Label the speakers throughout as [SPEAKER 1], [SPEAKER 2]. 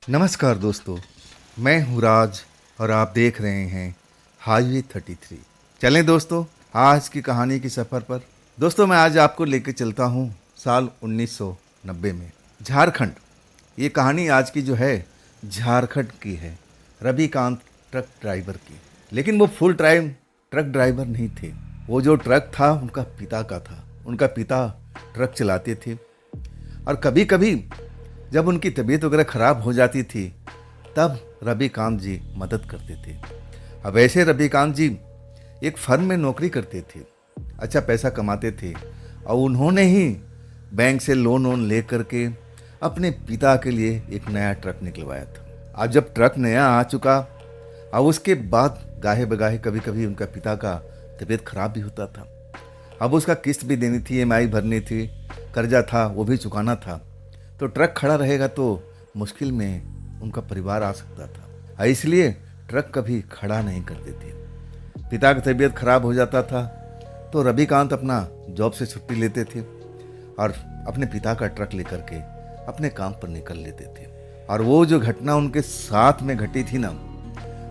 [SPEAKER 1] नमस्कार दोस्तों, मैं हूँ राज और आप देख रहे हैं हाईवे 33। चलें दोस्तों, आज की कहानी की सफ़र पर। दोस्तों, मैं आज आपको लेकर चलता हूँ साल 1990 में झारखंड। ये कहानी आज की जो है झारखंड की है, रविकांत ट्रक ड्राइवर की। लेकिन वो फुल टाइम ट्रक ड्राइवर नहीं थे। वो जो ट्रक था उनका पिता का था। उनका पिता ट्रक चलाते थे और कभी कभी जब उनकी तबीयत वगैरह ख़राब हो जाती थी तब रविकांत जी मदद करते थे। अब ऐसे रविकांत जी एक फर्म में नौकरी करते थे, अच्छा पैसा कमाते थे और उन्होंने ही बैंक से लोन वोन ले करके अपने पिता के लिए एक नया ट्रक निकलवाया था। अब जब ट्रक नया आ चुका, अब उसके बाद गाहे बगाहे कभी कभी उनका पिता का तबीयत खराब भी होता था। अब उसका किस्त भी देनी थी, ईएमआई भरनी थी, कर्जा था वो भी चुकाना था। तो ट्रक खड़ा रहेगा तो मुश्किल में उनका परिवार आ सकता था, इसलिए ट्रक कभी खड़ा नहीं करते थे। पिता की तबीयत खराब हो जाता था तो रविकांत अपना जॉब से छुट्टी लेते थे और अपने पिता का ट्रक लेकर के अपने काम पर निकल लेते थे। और वो जो घटना उनके साथ में घटी थी ना,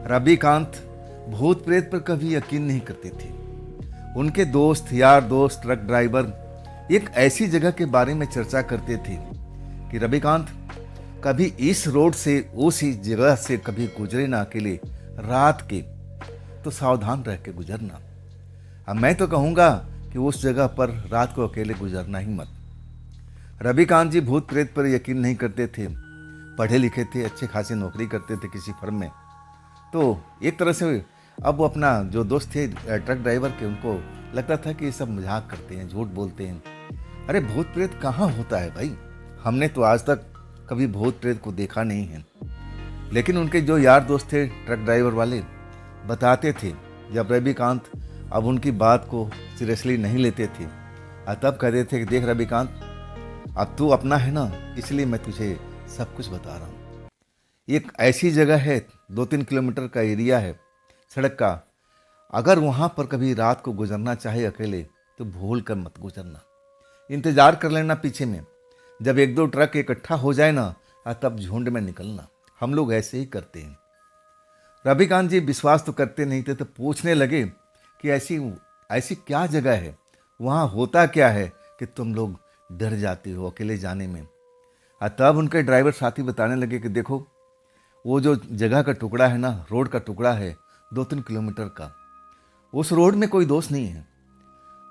[SPEAKER 1] रविकांत भूत प्रेत पर कभी यकीन नहीं करते थे। उनके दोस्त यार दोस्त ट्रक ड्राइवर एक ऐसी जगह के बारे में चर्चा करते थे कि रविकांत कभी इस रोड से उसी जगह से कभी गुजरे ना अकेले रात के, तो सावधान रह के गुजरना। अब मैं तो कहूँगा कि उस जगह पर रात को अकेले गुजरना ही मत। रविकांत जी भूत प्रेत पर यकीन नहीं करते थे, पढ़े लिखे थे, अच्छे खासी नौकरी करते थे किसी फर्म में। तो एक तरह से अब वो अपना जो दोस्त थे ट्रक ड्राइवर के, उनको लगता था कि ये सब मजाक करते हैं, झूठ बोलते हैं। अरे भूत प्रेत कहाँ होता है भाई, हमने तो आज तक कभी भूत प्रेत को देखा नहीं है। लेकिन उनके जो यार दोस्त थे ट्रक ड्राइवर वाले बताते थे, जब रविकांत अब उनकी बात को सीरियसली नहीं लेते थे, तब कहते थे कि देख रविकांत, अब तू अपना है ना, इसलिए मैं तुझे सब कुछ बता रहा हूँ। एक ऐसी जगह है, 2-3 किलोमीटर का एरिया है सड़क का, अगर वहाँ पर कभी रात को गुजरना चाहे अकेले तो भूल कर मत गुजरना, इंतज़ार कर लेना पीछे में। जब 1-2 ट्रक इकट्ठा हो जाए ना, तब झुंड में निकलना। हम लोग ऐसे ही करते हैं। रविकांत जी विश्वास तो करते नहीं थे, तो पूछने लगे कि ऐसी ऐसी क्या जगह है, वहाँ होता क्या है कि तुम लोग डर जाते हो अकेले जाने में। तब उनके ड्राइवर साथी बताने लगे कि देखो, वो जो जगह का टुकड़ा है ना, रोड का टुकड़ा है 2-3 किलोमीटर का, उस रोड में कोई दोस्त नहीं है।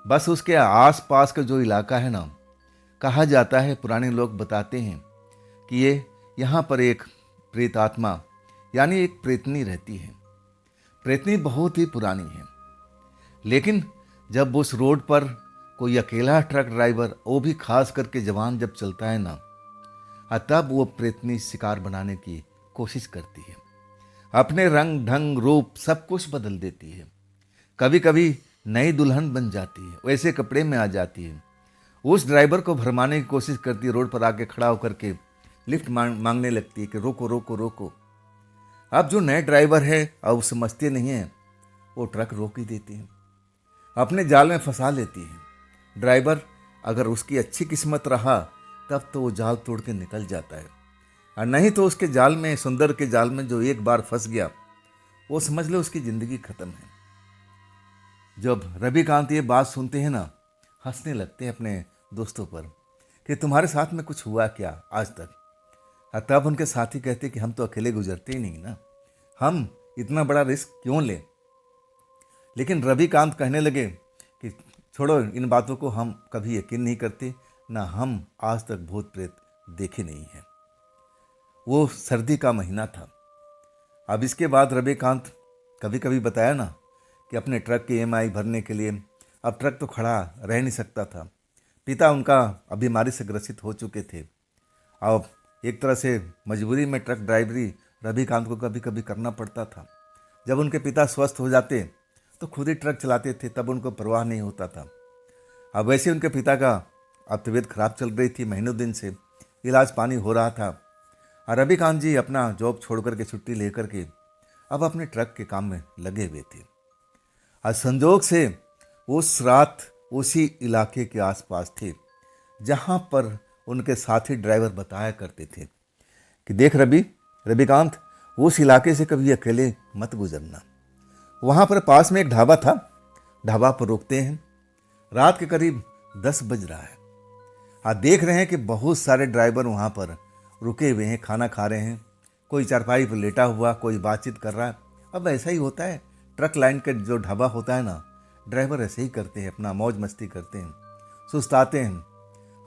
[SPEAKER 1] बस उसके आस पास का जो इलाका है ना, कहा जाता है, पुराने लोग बताते हैं कि ये यहाँ पर एक प्रेत आत्मा यानी एक प्रेतनी रहती है। प्रेतनी बहुत ही पुरानी है, लेकिन जब उस रोड पर कोई अकेला ट्रक ड्राइवर, वो भी खास करके जवान जब चलता है ना, तब वो प्रेतनी शिकार बनाने की कोशिश करती है। अपने रंग ढंग रूप सब कुछ बदल देती है। कभी कभी नई दुल्हन बन जाती है, वैसे कपड़े में आ जाती है। उस ड्राइवर को भरमाने की कोशिश करती है, रोड पर आके खड़ा होकर के लिफ्ट मांगने लगती है कि रोको रोको रोको। अब जो नए ड्राइवर है, अब वो समझते नहीं है, वो ट्रक रोक ही देती है, अपने जाल में फंसा लेती है। ड्राइवर अगर उसकी अच्छी किस्मत रहा तब तो वो जाल तोड़ के निकल जाता है, और नहीं तो उसके जाल में, सुंदर के जाल में जो एक बार फंस गया, वो समझ लो उसकी ज़िंदगी खत्म है। जब रविकांत ये बात सुनते हैं ना, हंसने लगते हैं अपने दोस्तों पर कि तुम्हारे साथ में कुछ हुआ क्या आज तक। तब उनके साथी कहते कि हम तो अकेले गुजरते ही नहीं ना, हम इतना बड़ा रिस्क क्यों लें। लेकिन रविकांत कहने लगे कि छोड़ो इन बातों को, हम कभी यकीन नहीं करते ना, हम आज तक भूत प्रेत देखे नहीं हैं। वो सर्दी का महीना था। अब इसके बाद रविकांत कभी कभी बताया ना कि अपने ट्रक की ईएमआई भरने के लिए, अब ट्रक तो खड़ा रह नहीं सकता था। पिता उनका अब बीमारी से ग्रसित हो चुके थे। अब एक तरह से मजबूरी में ट्रक ड्राइवरी रविकांत को कभी कभी करना पड़ता था। जब उनके पिता स्वस्थ हो जाते तो खुद ही ट्रक चलाते थे, तब उनको परवाह नहीं होता था। अब वैसे उनके पिता का अब तबीयत खराब चल रही थी, महीनों दिन से इलाज पानी हो रहा था, और रविकांत जी अपना जॉब छोड़ करके, छुट्टी लेकर के अब अपने ट्रक के काम में लगे हुए थे। आज संजोग से उस रात उसी इलाके के आसपास थे जहाँ पर उनके साथी ड्राइवर बताया करते थे कि देख रवि, रविकांत, उस इलाके से कभी अकेले मत गुजरना। वहाँ पर पास में एक ढाबा था। ढाबा पर रुकते हैं। रात के करीब 10 बज रहा है। आप देख रहे हैं कि बहुत सारे ड्राइवर वहाँ पर रुके हुए हैं, खाना खा रहे हैं। कोई चारपाई पर लेटा हुआ, कोई बातचीत कर रहा है। अब ऐसा ही होता है, ट्रक लाइन का जो ढाबा होता है ना, ड्राइवर ऐसे ही करते हैं, अपना मौज मस्ती करते हैं, सुस्ताते हैं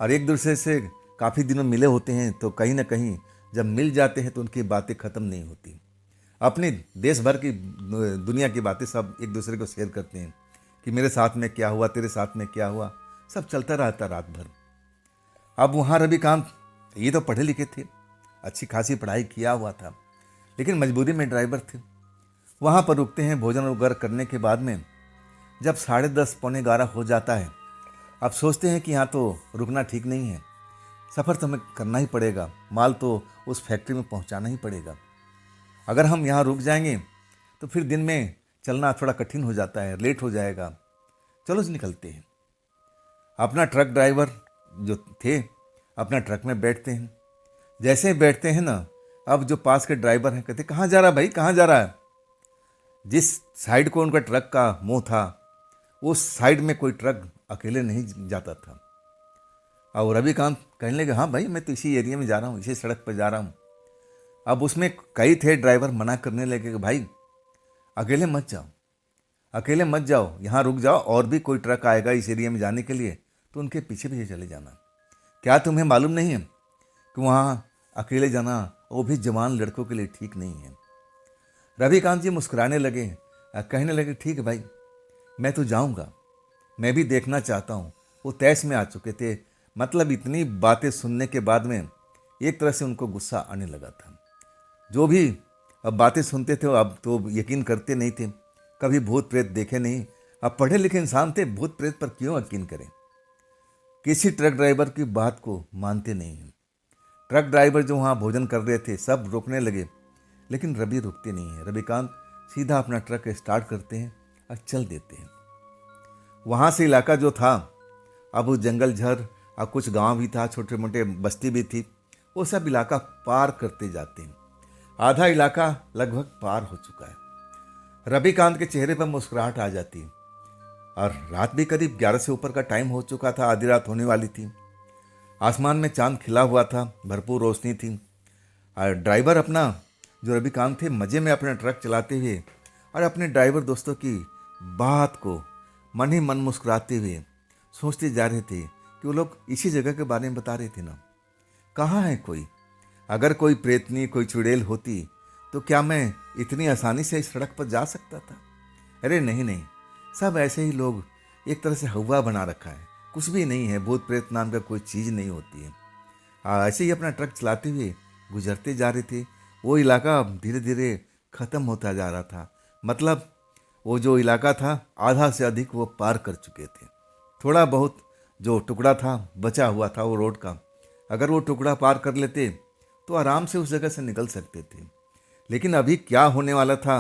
[SPEAKER 1] और एक दूसरे से काफ़ी दिनों मिले होते हैं, तो कहीं ना कहीं जब मिल जाते हैं तो उनकी बातें ख़त्म नहीं होती। अपने देश भर की दुनिया की बातें सब एक दूसरे को शेयर करते हैं कि मेरे साथ में क्या हुआ, तेरे साथ में क्या हुआ, सब चलता रहता रात भर। अब वहाँ रविकांत, ये तो पढ़े लिखे थे, अच्छी खासी पढ़ाई किया हुआ था, लेकिन मजबूरी में ड्राइवर थे। वहाँ पर रुकते हैं। भोजन वगैरह करने के बाद में जब 10:30 पौने 11 हो जाता है, अब सोचते हैं कि यहाँ तो रुकना ठीक नहीं है, सफ़र तो हमें करना ही पड़ेगा, माल तो उस फैक्ट्री में पहुँचाना ही पड़ेगा। अगर हम यहाँ रुक जाएंगे तो फिर दिन में चलना थोड़ा कठिन हो जाता है, लेट हो जाएगा। चलो जी निकलते हैं। अपना ट्रक ड्राइवर जो थे अपना ट्रक में बैठते हैं। जैसे ही बैठते हैं ना, अब जो पास के ड्राइवर हैं कहते, कहाँ जा रहा है भाई, कहाँ जा रहा है। जिस साइड को उनका ट्रक का मुंह था, उस साइड में कोई ट्रक अकेले नहीं जाता था। और रविकांत कहने लगे, हाँ भाई मैं तो इसी एरिया में जा रहा हूँ, इसी सड़क पर जा रहा हूँ। अब उसमें कई थे ड्राइवर मना करने लगे कि भाई अकेले मत जाओ, अकेले मत जाओ, यहाँ रुक जाओ, और भी कोई ट्रक आएगा इस एरिया में जाने के लिए तो उनके पीछे पीछे चले जाना। क्या तुम्हें मालूम नहीं है कि वहाँ अकेले जाना वो भी जवान लड़कों के लिए ठीक नहीं है। रविकांत जी मुस्कुराने लगे, कहने लगे, ठीक है भाई, मैं तो जाऊँगा, मैं भी देखना चाहता हूँ। वो तैश में आ चुके थे। मतलब इतनी बातें सुनने के बाद में एक तरह से उनको गुस्सा आने लगा था। जो भी अब बातें सुनते थे अब तो यकीन करते नहीं थे, कभी भूत प्रेत देखे नहीं। अब पढ़े लिखे इंसान थे, भूत प्रेत पर क्यों यकीन करें। किसी ट्रक ड्राइवर की बात को मानते नहीं हैं। ट्रक ड्राइवर जो वहाँ भोजन कर रहे थे सब रुकने लगे, लेकिन रवि रुकते नहीं हैं। रविकांत सीधा अपना ट्रक स्टार्ट करते हैं और चल देते हैं। वहाँ से इलाका जो था, अब वो जंगल झर और कुछ गांव भी था, छोटे मोटे बस्ती भी थी, वो सब इलाका पार करते जाते हैं। आधा इलाका लगभग पार हो चुका है। रविकांत के चेहरे पर मुस्कुराहट आ जाती है और रात भी करीब 11 से ऊपर का टाइम हो चुका था, आधी रात होने वाली थी। आसमान में चांद खिला हुआ था, भरपूर रोशनी थी। और ड्राइवर अपना जो रविकांत थे मज़े में अपना ट्रक चलाते हुए और अपने ड्राइवर दोस्तों की बात को मन ही मन मुस्कुराते हुए सोचते जा रहे थे कि वो लोग इसी जगह के बारे में बता रहे थे ना। कहाँ है कोई, अगर कोई प्रेतनी कोई चुड़ैल होती तो क्या मैं इतनी आसानी से इस सड़क पर जा सकता था। अरे नहीं नहीं, सब ऐसे ही लोग एक तरह से हवा बना रखा है, कुछ भी नहीं है, भूत प्रेत नाम का कोई चीज़ नहीं होती है। ऐसे ही अपना ट्रक चलाते हुए गुजरते जा रहे थे। वो इलाका धीरे धीरे ख़त्म होता जा रहा था। मतलब वो जो इलाका था आधा से अधिक वो पार कर चुके थे। थोड़ा बहुत जो टुकड़ा था बचा हुआ था वो रोड का, अगर वो टुकड़ा पार कर लेते तो आराम से उस जगह से निकल सकते थे। लेकिन अभी क्या होने वाला था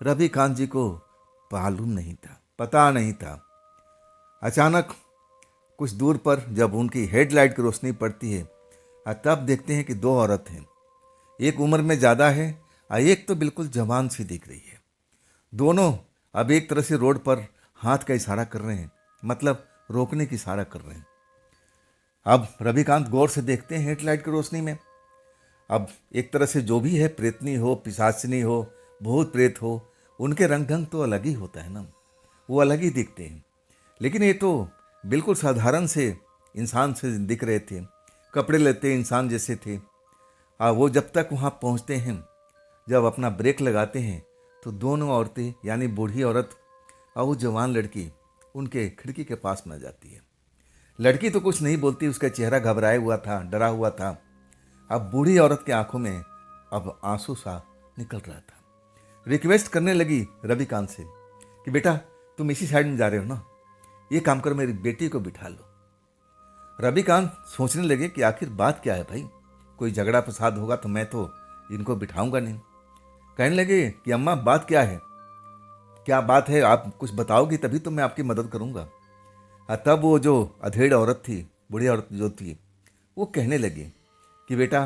[SPEAKER 1] रविकांत जी को मालूम नहीं था, पता नहीं था। अचानक कुछ दूर पर जब उनकी हेडलाइट की रोशनी पड़ती है तब देखते हैं कि दो औरत हैं। एक उम्र में ज़्यादा है और एक तो बिल्कुल जवान सी दिख रही है। दोनों अब एक तरह से रोड पर हाथ का इशारा कर रहे हैं, मतलब रोकने की इशारा कर रहे हैं। अब रविकांत गौर से देखते हैं हेडलाइट की रोशनी में। अब एक तरह से जो भी है, प्रेतनी हो, पिशाचिनी हो, भूत प्रेत हो, उनके रंग ढंग तो अलग ही होता है ना, वो अलग ही दिखते हैं। लेकिन ये तो बिल्कुल साधारण से इंसान से दिख रहे थे, कपड़े लेते इंसान जैसे थे। वो जब तक वहाँ पहुँचते हैं, जब अपना ब्रेक लगाते हैं तो दोनों औरतें यानी बूढ़ी औरत और वो जवान लड़की उनके खिड़की के पास में आ जाती है। लड़की तो कुछ नहीं बोलती, उसका चेहरा घबराया हुआ था, डरा हुआ था। अब बूढ़ी औरत की आंखों में अब आंसू सा निकल रहा था। रिक्वेस्ट करने लगी रविकांत से कि बेटा तुम इसी साइड में जा रहे हो ना, ये काम करो, मेरी बेटी को बिठा लो। रविकांत सोचने लगे कि आखिर बात क्या है भाई, कोई झगड़ा फसाद होगा तो मैं तो इनको बिठाऊंगा नहीं। कहने लगे कि अम्मा बात क्या है, क्या बात है, आप कुछ बताओगी तभी तो मैं आपकी मदद करूंगा। तब वो जो अधेड़ औरत थी, बूढ़ी औरत जो थी, वो कहने लगी कि बेटा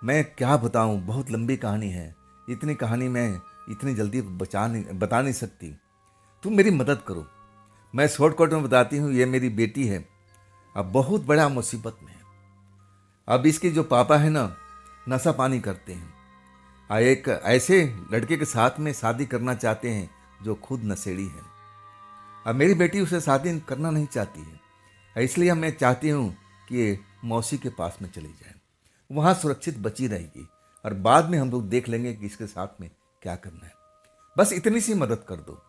[SPEAKER 1] मैं क्या बताऊं, बहुत लंबी कहानी है। इतनी कहानी मैं इतनी जल्दी बता नहीं सकती। तुम मेरी मदद करो। मैं शॉर्टकट में बताती हूँ। ये मेरी बेटी है, अब बहुत बड़ा मुसीबत में है। अब इसके जो पापा है ना, नशा पानी करते हैं। एक ऐसे लड़के के साथ में शादी करना चाहते हैं जो खुद नशेड़ी है। अब मेरी बेटी उसे शादी करना नहीं चाहती है, इसलिए मैं चाहती हूँ कि ये मौसी के पास में चली जाए, वहाँ सुरक्षित बची रहेगी और बाद में हम लोग देख लेंगे कि इसके साथ में क्या करना है। बस इतनी सी मदद कर दो।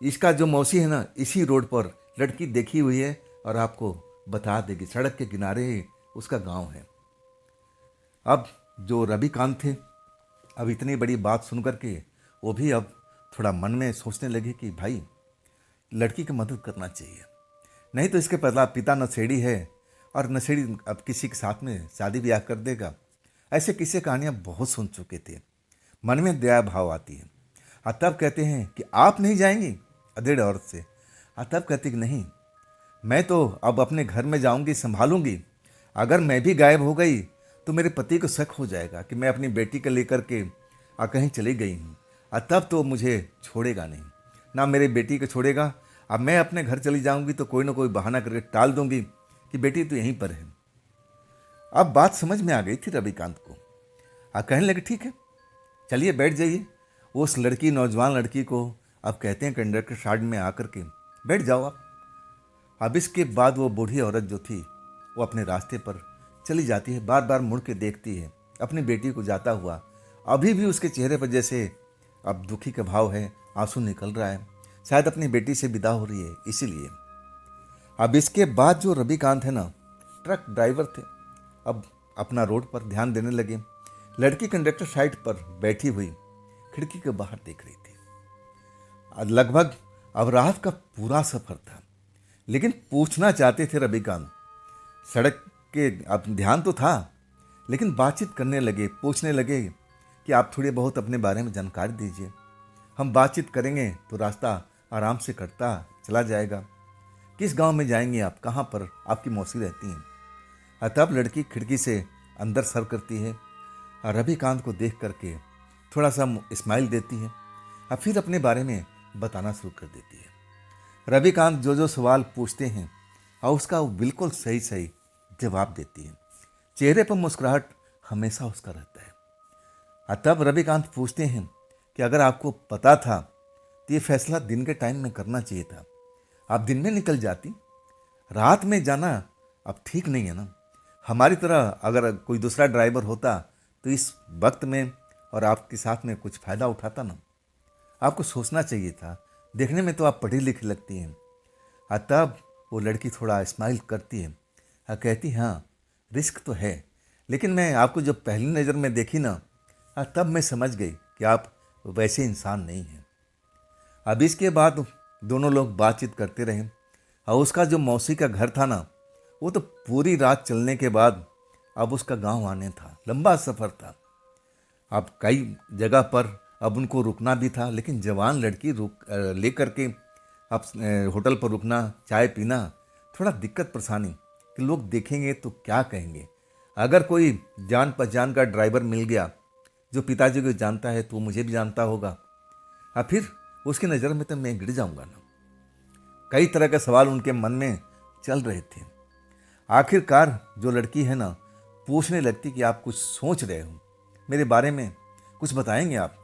[SPEAKER 1] इसका जो मौसी है ना, इसी रोड पर लड़की देखी हुई है और आपको बता देगी, सड़क के किनारे ही उसका गांव है। अब जो रविकांत थे, अब इतनी बड़ी बात सुन करके वो भी अब थोड़ा मन में सोचने लगे कि भाई लड़की की मदद करना चाहिए, नहीं तो इसके पिता नशेड़ी है और नशेड़ी अब किसी के साथ में शादी ब्याह कर देगा। ऐसे किस्से कहानियाँ बहुत सुन चुके थे। मन में दया भाव आती है। और तब कहते हैं कि आप नहीं जाएंगी अधेड़ औरत से। और तब कहती कि नहीं, मैं तो अब अपने घर में जाऊंगी, संभालूंगी। अगर मैं भी गायब हो गई तो मेरे पति को शक हो जाएगा कि मैं अपनी बेटी को लेकर के कहीं चली गई हूँ, और तब तो मुझे छोड़ेगा नहीं, ना मेरे बेटी को छोड़ेगा। अब मैं अपने घर चली जाऊंगी तो कोई ना कोई बहाना करके टाल दूंगी कि बेटी तो यहीं पर है। अब बात समझ में आ गई थी रविकांत को। कहने लगे ठीक है, चलिए बैठ जाइए। उस लड़की, नौजवान लड़की को अब कहते हैं कंडक्टर साइड में आकर के बैठ जाओ आप। अब इसके बाद वो बूढ़ी औरत जो थी वो अपने रास्ते पर चली जाती है, बार बार मुड़ के देखती है अपनी बेटी को जाता हुआ। अभी भी उसके चेहरे पर जैसे अब दुखी का भाव है, आंसू निकल रहा है, शायद अपनी बेटी से विदा हो रही है इसीलिए। अब इसके बाद जो रविकांत है ना, ट्रक ड्राइवर थे, अब अपना रोड पर ध्यान देने लगे। लड़की कंडक्टर साइड पर बैठी हुई खिड़की के बाहर देख रही थी। लगभग अब रात का पूरा सफर था, लेकिन पूछना चाहते थे रविकांत। सड़क के अब ध्यान तो था, लेकिन बातचीत करने लगे, पूछने लगे कि आप थोड़ी बहुत अपने बारे में जानकारी दीजिए। हम बातचीत करेंगे तो रास्ता आराम से कटता चला जाएगा। किस गांव में जाएंगे आप, कहाँ पर आपकी मौसी रहती हैं? तब लड़की खिड़की से अंदर सर करती है और रविकांत को देख करके थोड़ा सा स्माइल देती है और फिर अपने बारे में बताना शुरू कर देती है। रविकांत जो जो सवाल पूछते हैं और उसका वो बिल्कुल सही सही जवाब देती है। चेहरे पर मुस्कुराहट हमेशा उसका रहता है। और तब रविकांत पूछते हैं कि अगर आपको पता था तो ये फैसला दिन के टाइम में करना चाहिए था, आप दिन में निकल जाती, रात में जाना अब ठीक नहीं है ना। हमारी तरह अगर कोई दूसरा ड्राइवर होता तो इस वक्त में और आपके साथ में कुछ फ़ायदा उठाता ना। आपको सोचना चाहिए था, देखने में तो आप पढ़ी लिखी लगती हैं। तब वो लड़की थोड़ा स्माइल करती है और कहती हाँ, रिस्क तो है, लेकिन मैं आपको जब पहली नज़र में देखी ना, तब मैं समझ गई कि आप वैसे इंसान नहीं हैं। अब इसके बाद दोनों लोग बातचीत करते रहे और उसका जो मौसी का घर था ना, वो तो पूरी रात चलने के बाद अब उसका गांव आने था। लंबा सफ़र था। अब कई जगह पर अब उनको रुकना भी था, लेकिन जवान लड़की रुक ले करके अब होटल पर रुकना, चाय पीना, थोड़ा दिक्कत परेशानी कि लोग देखेंगे तो क्या कहेंगे। अगर कोई जान पहचान का ड्राइवर मिल गया जो पिताजी को जानता है तो मुझे भी जानता होगा, और फिर उसकी नज़र में तो मैं गिर जाऊंगा ना। कई तरह के सवाल उनके मन में चल रहे थे। आखिरकार जो लड़की है ना, पूछने लगती कि आप कुछ सोच रहे हो मेरे बारे में, कुछ बताएंगे आप?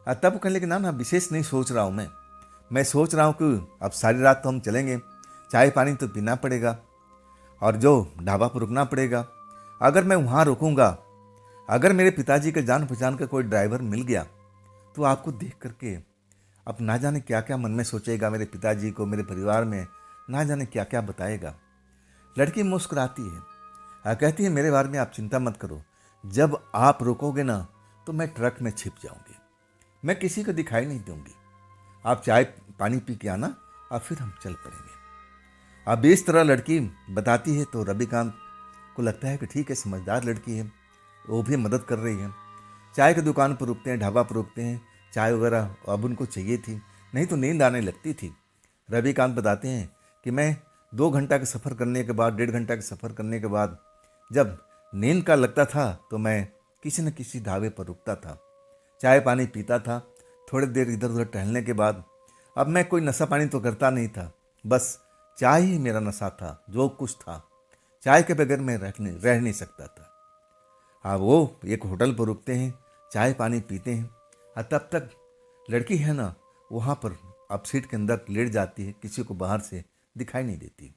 [SPEAKER 1] तब कहने लगे ना ना, विशेष नहीं सोच रहा हूँ मैं सोच रहा हूँ कि अब सारी रात तो हम चलेंगे, चाय पानी तो पीना पड़ेगा और जो ढाबा पर रुकना पड़ेगा। अगर मैं वहाँ रुकूंगा, अगर मेरे पिताजी के जान पहचान का कोई ड्राइवर मिल गया तो आपको देख करके अब ना जाने क्या क्या मन में सोचेगा, मेरे पिताजी को, मेरे परिवार में ना जाने क्या क्या बताएगा। लड़की मुस्कुराती है, कहती है मेरे बारे में आप चिंता मत करो, जब आप रुकोगे ना तो मैं ट्रक में छिप जाऊंगी, मैं किसी को दिखाई नहीं दूंगी। आप चाय पानी पी के आना और फिर हम चल पड़ेंगे। अब इस तरह लड़की बताती है तो रविकांत को लगता है कि ठीक है, समझदार लड़की है, वो भी मदद कर रही है। चाय की दुकान पर रुकते हैं, ढाबा पर रुकते हैं, चाय वगैरह अब उनको चाहिए थी, नहीं तो नींद आने लगती थी। रविकांत बताते हैं कि मैं 2 घंटा का सफ़र करने के बाद, 1.5 घंटा का सफ़र करने के बाद जब नींद का लगता था तो मैं किसी न किसी ढाबे पर रुकता था, चाय पानी पीता था। थोड़ी देर इधर उधर टहलने के बाद अब मैं कोई नशा पानी तो करता नहीं था, बस चाय ही मेरा नशा था। जो कुछ था, चाय के बगैर मैं रह नहीं सकता था। हाँ, वो एक होटल पर रुकते हैं, चाय पानी पीते हैं, और तब तक लड़की है ना वहाँ पर अब सीट के अंदर लेट जाती है, किसी को बाहर से दिखाई नहीं देती।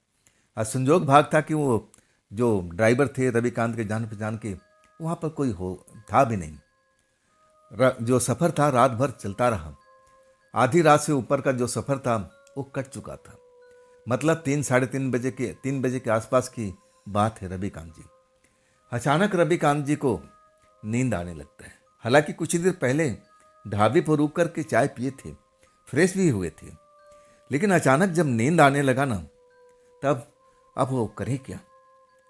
[SPEAKER 1] और संजोग भाग था कि वो जो ड्राइवर थे रविकांत के जान पहचान के, वहाँ पर कोई हो था भी नहीं। जो सफ़र था रात भर चलता रहा। आधी रात से ऊपर का जो सफ़र था वो कट चुका था। मतलब 3 साढ़े 3 बजे के आसपास की बात है रविकांत जी। अचानक रविकांत जी को नींद आने लगता है। हालांकि कुछ ही देर पहले ढाबे पर रुक कर के चाय पिए थे, फ्रेश भी हुए थे, लेकिन अचानक जब नींद आने लगा ना, तब अब वो करे क्या?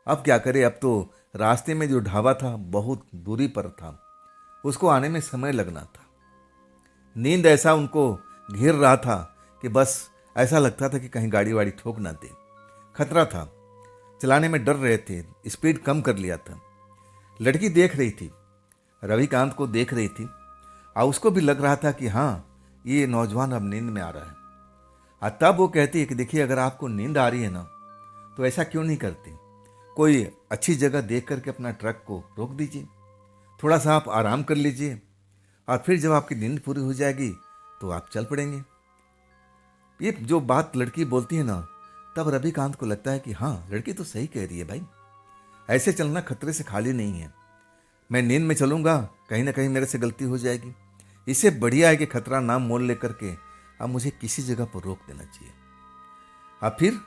[SPEAKER 1] अब क्या करे? अब तो रास्ते में जो ढाबा था बहुत दूरी पर था, उसको आने में समय लगना था। नींद ऐसा उनको घेर रहा था कि बस ऐसा लगता था कि कहीं गाड़ी वाड़ी ठोक ना दे। खतरा था, चलाने में डर रहे थे, स्पीड कम कर लिया था। लड़की देख रही थी, रविकांत को देख रही थी, और उसको भी लग रहा था कि हाँ, ये नौजवान अब नींद में आ रहा है। और तब वो कहती है कि देखिए, अगर आपको नींद आ रही है ना, तो ऐसा क्यों नहीं करते, कोई अच्छी जगह देख करके अपना ट्रक को रोक दीजिए, थोड़ा सा आप आराम कर लीजिए, और फिर जब आपकी नींद पूरी हो जाएगी तो आप चल पड़ेंगे। ये जो बात लड़की बोलती है ना, तब रविकांत को लगता है कि हाँ, लड़की तो सही कह रही है भाई, ऐसे चलना खतरे से खाली नहीं है। मैं नींद में चलूंगा, कहीं ना कहीं मेरे से गलती हो जाएगी। इससे बढ़िया है कि खतरा नाम मोल लेकर के अब मुझे किसी जगह पर रोक देना चाहिए। अब फिर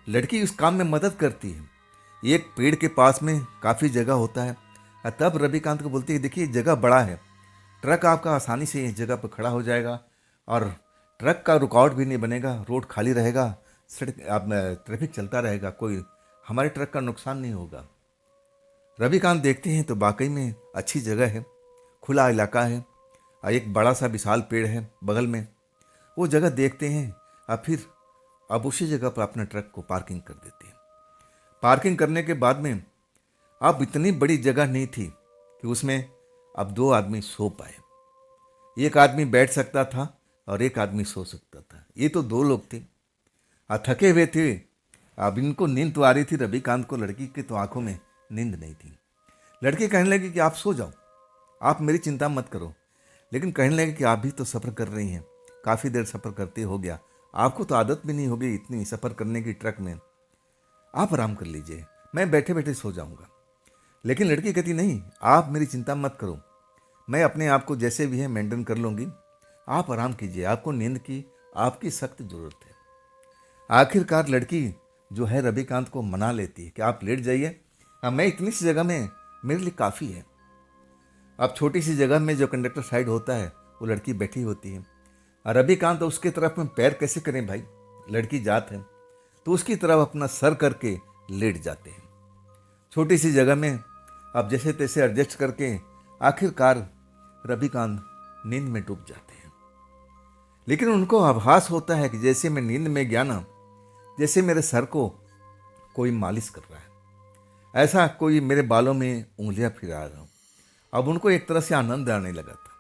[SPEAKER 1] लड़की उस काम में मदद करती है। एक पेड़ के पास में काफ़ी जगह होता है, और तब रविकांत को बोलती है देखिए, जगह बड़ा है, ट्रक आपका आसानी से इस जगह पर खड़ा हो जाएगा, और ट्रक का रुकावट भी नहीं बनेगा, रोड खाली रहेगा, सड़क आप ट्रैफिक चलता रहेगा, कोई हमारे ट्रक का नुकसान नहीं होगा। रविकांत देखते हैं तो वाकई में अच्छी जगह है, खुला इलाका है, और एक बड़ा सा विशाल पेड़ है बगल में। वो जगह देखते हैं, और फिर अब उसी जगह पर अपना ट्रक को पार्किंग कर देते हैं। पार्किंग करने के बाद में अब इतनी बड़ी जगह नहीं थी कि उसमें अब 2 आदमी सो पाए। एक आदमी बैठ सकता था और एक आदमी सो सकता था। ये तो 2 लोग थे, और थके हुए थे। अब इनको नींद तो आ रही थी रविकांत को, लड़की की तो आंखों में नींद नहीं थी। लड़की कहने लगी कि आप सो जाओ, आप मेरी चिंता मत करो। लेकिन कहने लगे कि आप भी तो सफ़र कर रही हैं, काफ़ी देर सफ़र करते हो गया, आपको तो आदत भी नहीं होगी इतनी सफ़र करने की ट्रक में, आप आराम कर लीजिए, मैं बैठे बैठे सो जाऊंगा। लेकिन लड़की कहती नहीं, आप मेरी चिंता मत करो, मैं अपने आप को जैसे भी है मेंटेन कर लूँगी, आप आराम कीजिए, आपको नींद की आपकी सख्त ज़रूरत है। आखिरकार लड़की जो है रविकांत को मना लेती है कि आप लेट जाइए, हाँ, मैं इतनी सी जगह में मेरे लिए काफ़ी है। अब छोटी सी जगह में जो कंडक्टर साइड होता है वो लड़की बैठी होती है, और रविकांत तो उसकी तरफ में पैर कैसे करें भाई, लड़की जात है, तो उसकी तरफ अपना सर करके लेट जाते हैं। छोटी सी जगह में अब जैसे तैसे एडजस्ट करके आखिरकार रविकांत नींद में डूब जाते हैं। लेकिन उनको आभास होता है कि जैसे मैं नींद में गया ना, जैसे मेरे सर को कोई मालिश कर रहा है, ऐसा कोई मेरे बालों में उंगलियां फिरा रहा हूँ। अब उनको एक तरह से आनंद आने लगा था।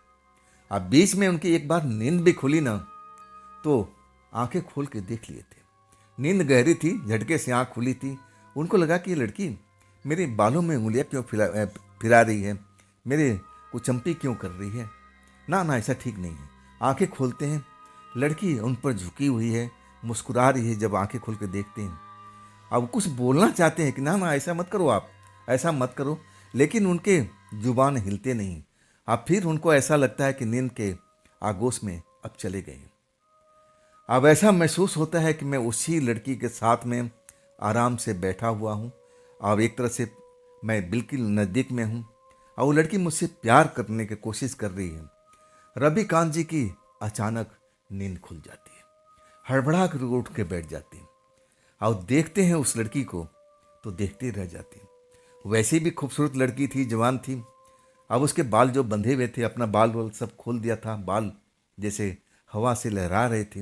[SPEAKER 1] अब बीच में उनकी एक बार नींद भी खुली ना, तो आंखें खोल के देख लिए थे। नींद गहरी थी, झटके से आंख खुली थी। उनको लगा कि ये लड़की मेरे बालों में उंगलियां क्यों फिरा रही है, मेरे को चंपी क्यों कर रही है। ना ना, ऐसा ठीक नहीं है। आंखें खोलते हैं, लड़की उन पर झुकी हुई है, मुस्कुरा रही है। जब आंखें खोल के देखते हैं, अब कुछ बोलना चाहते हैं कि ना ना ऐसा मत करो, आप ऐसा मत करो, लेकिन उनके जुबान हिलते नहीं। अब फिर उनको ऐसा लगता है कि नींद के आगोश में अब चले गए। अब ऐसा महसूस होता है कि मैं उसी लड़की के साथ में आराम से बैठा हुआ हूँ, और एक तरह से मैं बिल्कुल नज़दीक में हूँ, और वो लड़की मुझसे प्यार करने की कोशिश कर रही है। रविकांत जी की अचानक नींद खुल जाती है, हड़बड़ा कर उठ के बैठ जाती है, और देखते हैं उस लड़की को तो देखते रह जाते हैं। वैसे भी खूबसूरत लड़की थी, जवान थी। अब उसके बाल जो बंधे हुए थे, अपना बाल वाल सब खोल दिया था, बाल जैसे हवा से लहरा रहे थे।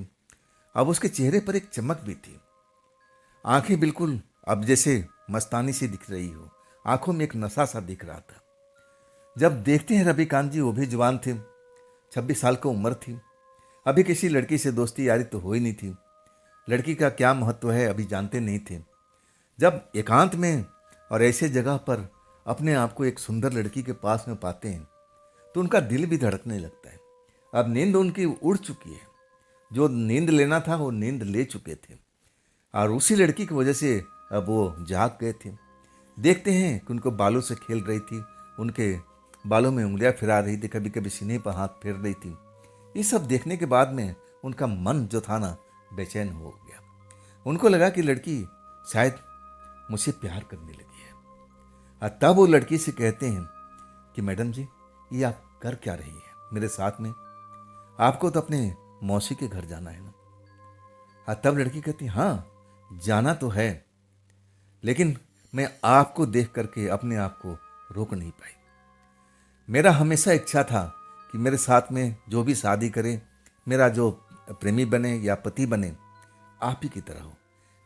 [SPEAKER 1] अब उसके चेहरे पर एक चमक भी थी, आंखें बिल्कुल अब जैसे मस्तानी सी दिख रही हो, आंखों में एक नशा सा दिख रहा था। जब देखते हैं रविकांत जी, वो भी जवान थे, 26 साल की उम्र थी। अभी किसी लड़की से दोस्ती यारी तो हो ही नहीं थी। लड़की का क्या महत्व है अभी जानते नहीं थे। जब एकांत में और ऐसे जगह पर अपने आप को एक सुंदर लड़की के पास में पाते हैं तो उनका दिल भी धड़कने लगता है। अब नींद उनकी उड़ चुकी है, जो नींद लेना था वो नींद ले चुके थे, और उसी लड़की की वजह से अब वो जाग गए थे। देखते हैं कि उनको बालों से खेल रही थी, उनके बालों में उंगलियां फिरा रही थी, कभी कभी सीने पर हाथ फेर रही थी। ये सब देखने के बाद में उनका मन जो था ना, बेचैन हो गया। उनको लगा कि लड़की शायद मुझसे प्यार करने लगी है। और तब वो लड़की से कहते हैं कि मैडम जी, ये आप कर क्या रही है मेरे साथ में? आपको तो अपने मौसी के घर जाना है ना। और तब लड़की कहती, हाँ जाना तो है, लेकिन मैं आपको देख करके अपने आप को रोक नहीं पाई। मेरा हमेशा इच्छा था कि मेरे साथ में जो भी शादी करे, मेरा जो प्रेमी बने या पति बने, आप ही की तरह हो।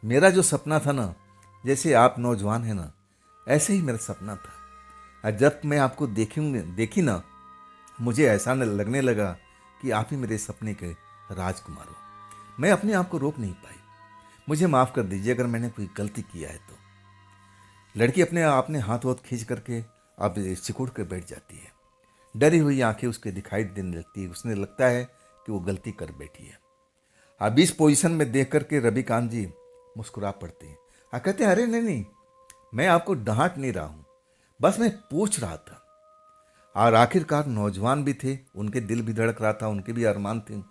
[SPEAKER 1] मेरा जो सपना था ना, जैसे आप नौजवान हैं ना, ऐसे ही मेरा सपना था। और जब मैं आपको देखी ना, मुझे ऐसा लगने लगा कि आप ही मेरे सपने के राजकुमार हो। मैं अपने आप को रोक नहीं पाई। मुझे माफ़ कर दीजिए अगर मैंने कोई गलती किया है तो। लड़की अपने हाथ वाथ खींच करके अब सिकुड़ कर बैठ जाती है। डरी हुई आंखें उसके दिखाई देने लगती है। उसने लगता है कि वो गलती कर बैठी है। अब इस पोजीशन में देख करके रविकांत जी मुस्कुरा पड़ते हैं। कहते हैं, अरे नहीं नहीं, मैं आपको डांट नहीं रहा हूँ, बस मैं पूछ रहा था। और आखिरकार नौजवान भी थे, उनके दिल भी धड़क रहा था, उनके भी अरमान थे।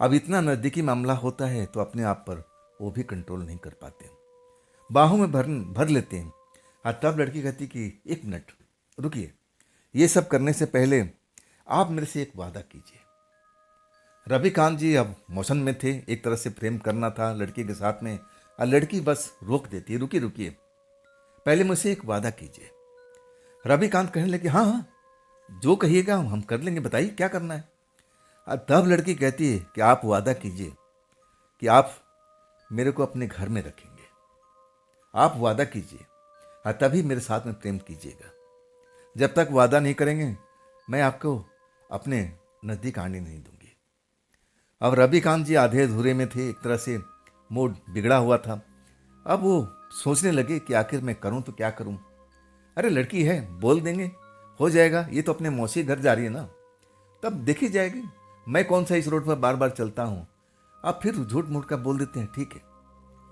[SPEAKER 1] अब इतना नज़दीकी मामला होता है तो अपने आप पर वो भी कंट्रोल नहीं कर पाते, बाहों में भर लेते हैं। और तब लड़की कहती कि एक मिनट रुकिए, ये सब करने से पहले आप मेरे से एक वादा कीजिए। रविकांत जी अब मोशन में थे, एक तरह से प्रेम करना था लड़की के साथ में, और लड़की बस रोक देती है, रुकिए रुकिए, पहले मुझसे एक वादा कीजिए। रविकांत कहने लगे, हाँ हाँ जो कहिएगा हम कर लेंगे, बताइए क्या करना है। और तब लड़की कहती है कि आप वादा कीजिए कि आप मेरे को अपने घर में रखेंगे। आप वादा कीजिए और तभी मेरे साथ में प्रेम कीजिएगा। जब तक वादा नहीं करेंगे मैं आपको अपने नज़दीक आने नहीं दूंगी। अब रविकांत जी आधे अधूरे में थे, एक तरह से मूड बिगड़ा हुआ था। अब वो सोचने लगे कि आखिर मैं करूं तो क्या करूं। अरे लड़की है, बोल देंगे, हो जाएगा, ये तो अपने मौसी घर जा रही है ना, तब देखी जाएगी। मैं कौन सा इस रोड पर बार बार चलता हूँ। अब फिर झूठ मूठ का बोल देते हैं, ठीक है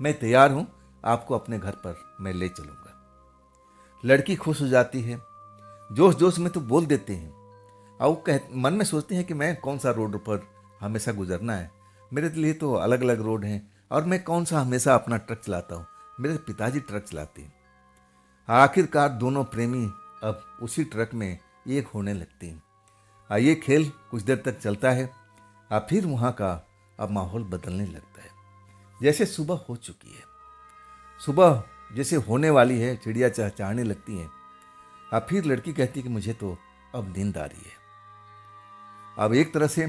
[SPEAKER 1] मैं तैयार हूँ, आपको अपने घर पर मैं ले चलूँगा। लड़की खुश हो जाती है, जोश जोश में तो बोल देते हैं। और वो मन में सोचते हैं कि मैं कौन सा रोड पर हमेशा गुजरना है, मेरे लिए तो अलग अलग रोड हैं, और मैं कौन सा हमेशा अपना ट्रक चलाता हूँ, मेरे पिताजी ट्रक चलाते हैं। आखिरकार दोनों प्रेमी अब उसी ट्रक में एक होने लगते हैं। ये खेल कुछ देर तक चलता है, और फिर वहाँ का अब माहौल बदलने लगता है। जैसे सुबह हो चुकी है, सुबह जैसे होने वाली है, चिड़िया चहचहाने लगती हैं। अब फिर लड़की कहती है कि मुझे तो अब नींद आ रही है। अब एक तरह से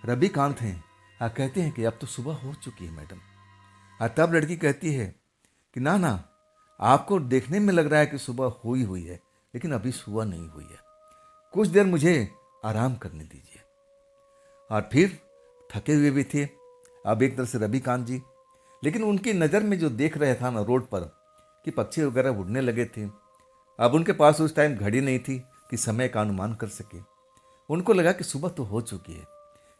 [SPEAKER 1] रविकांत हैं, कहते हैं कि अब तो सुबह हो चुकी है मैडम। तब लड़की कहती है कि ना ना, आपको देखने में लग रहा है कि सुबह हुई है, लेकिन अभी सुबह नहीं हुई है, कुछ देर मुझे आराम करने दीजिए। और फिर थके हुए भी थे अब एक तरह से रविकांत जी, लेकिन उनकी नज़र में जो देख रहे था ना रोड पर कि पक्षी वगैरह उड़ने लगे थे। अब उनके पास उस टाइम घड़ी नहीं थी कि समय का अनुमान कर सके। उनको लगा कि सुबह तो हो चुकी है,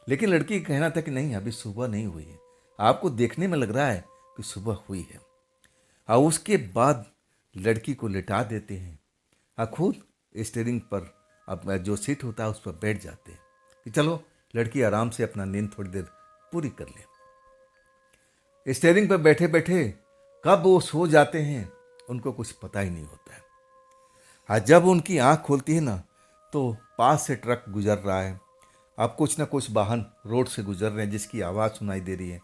[SPEAKER 1] लेकिन लड़की का कहना था कि नहीं अभी सुबह नहीं हुई है, आपको देखने में लग रहा है कि सुबह हुई है। और उसके बाद लड़की को लिटा देते हैं और खुद स्टीयरिंग पर अब जो सीट होता है उस पर बैठ जाते हैं कि चलो लड़की आराम से अपना नींद थोड़ी देर पूरी कर ले। स्टीयरिंग पर बैठे बैठे कब वो सो जाते हैं उनको कुछ पता ही नहीं होता है। और जब उनकी आंख खोलती है ना तो पास से ट्रक गुजर रहा है। अब कुछ ना कुछ वाहन रोड से गुजर रहे हैं जिसकी आवाज़ सुनाई दे रही है,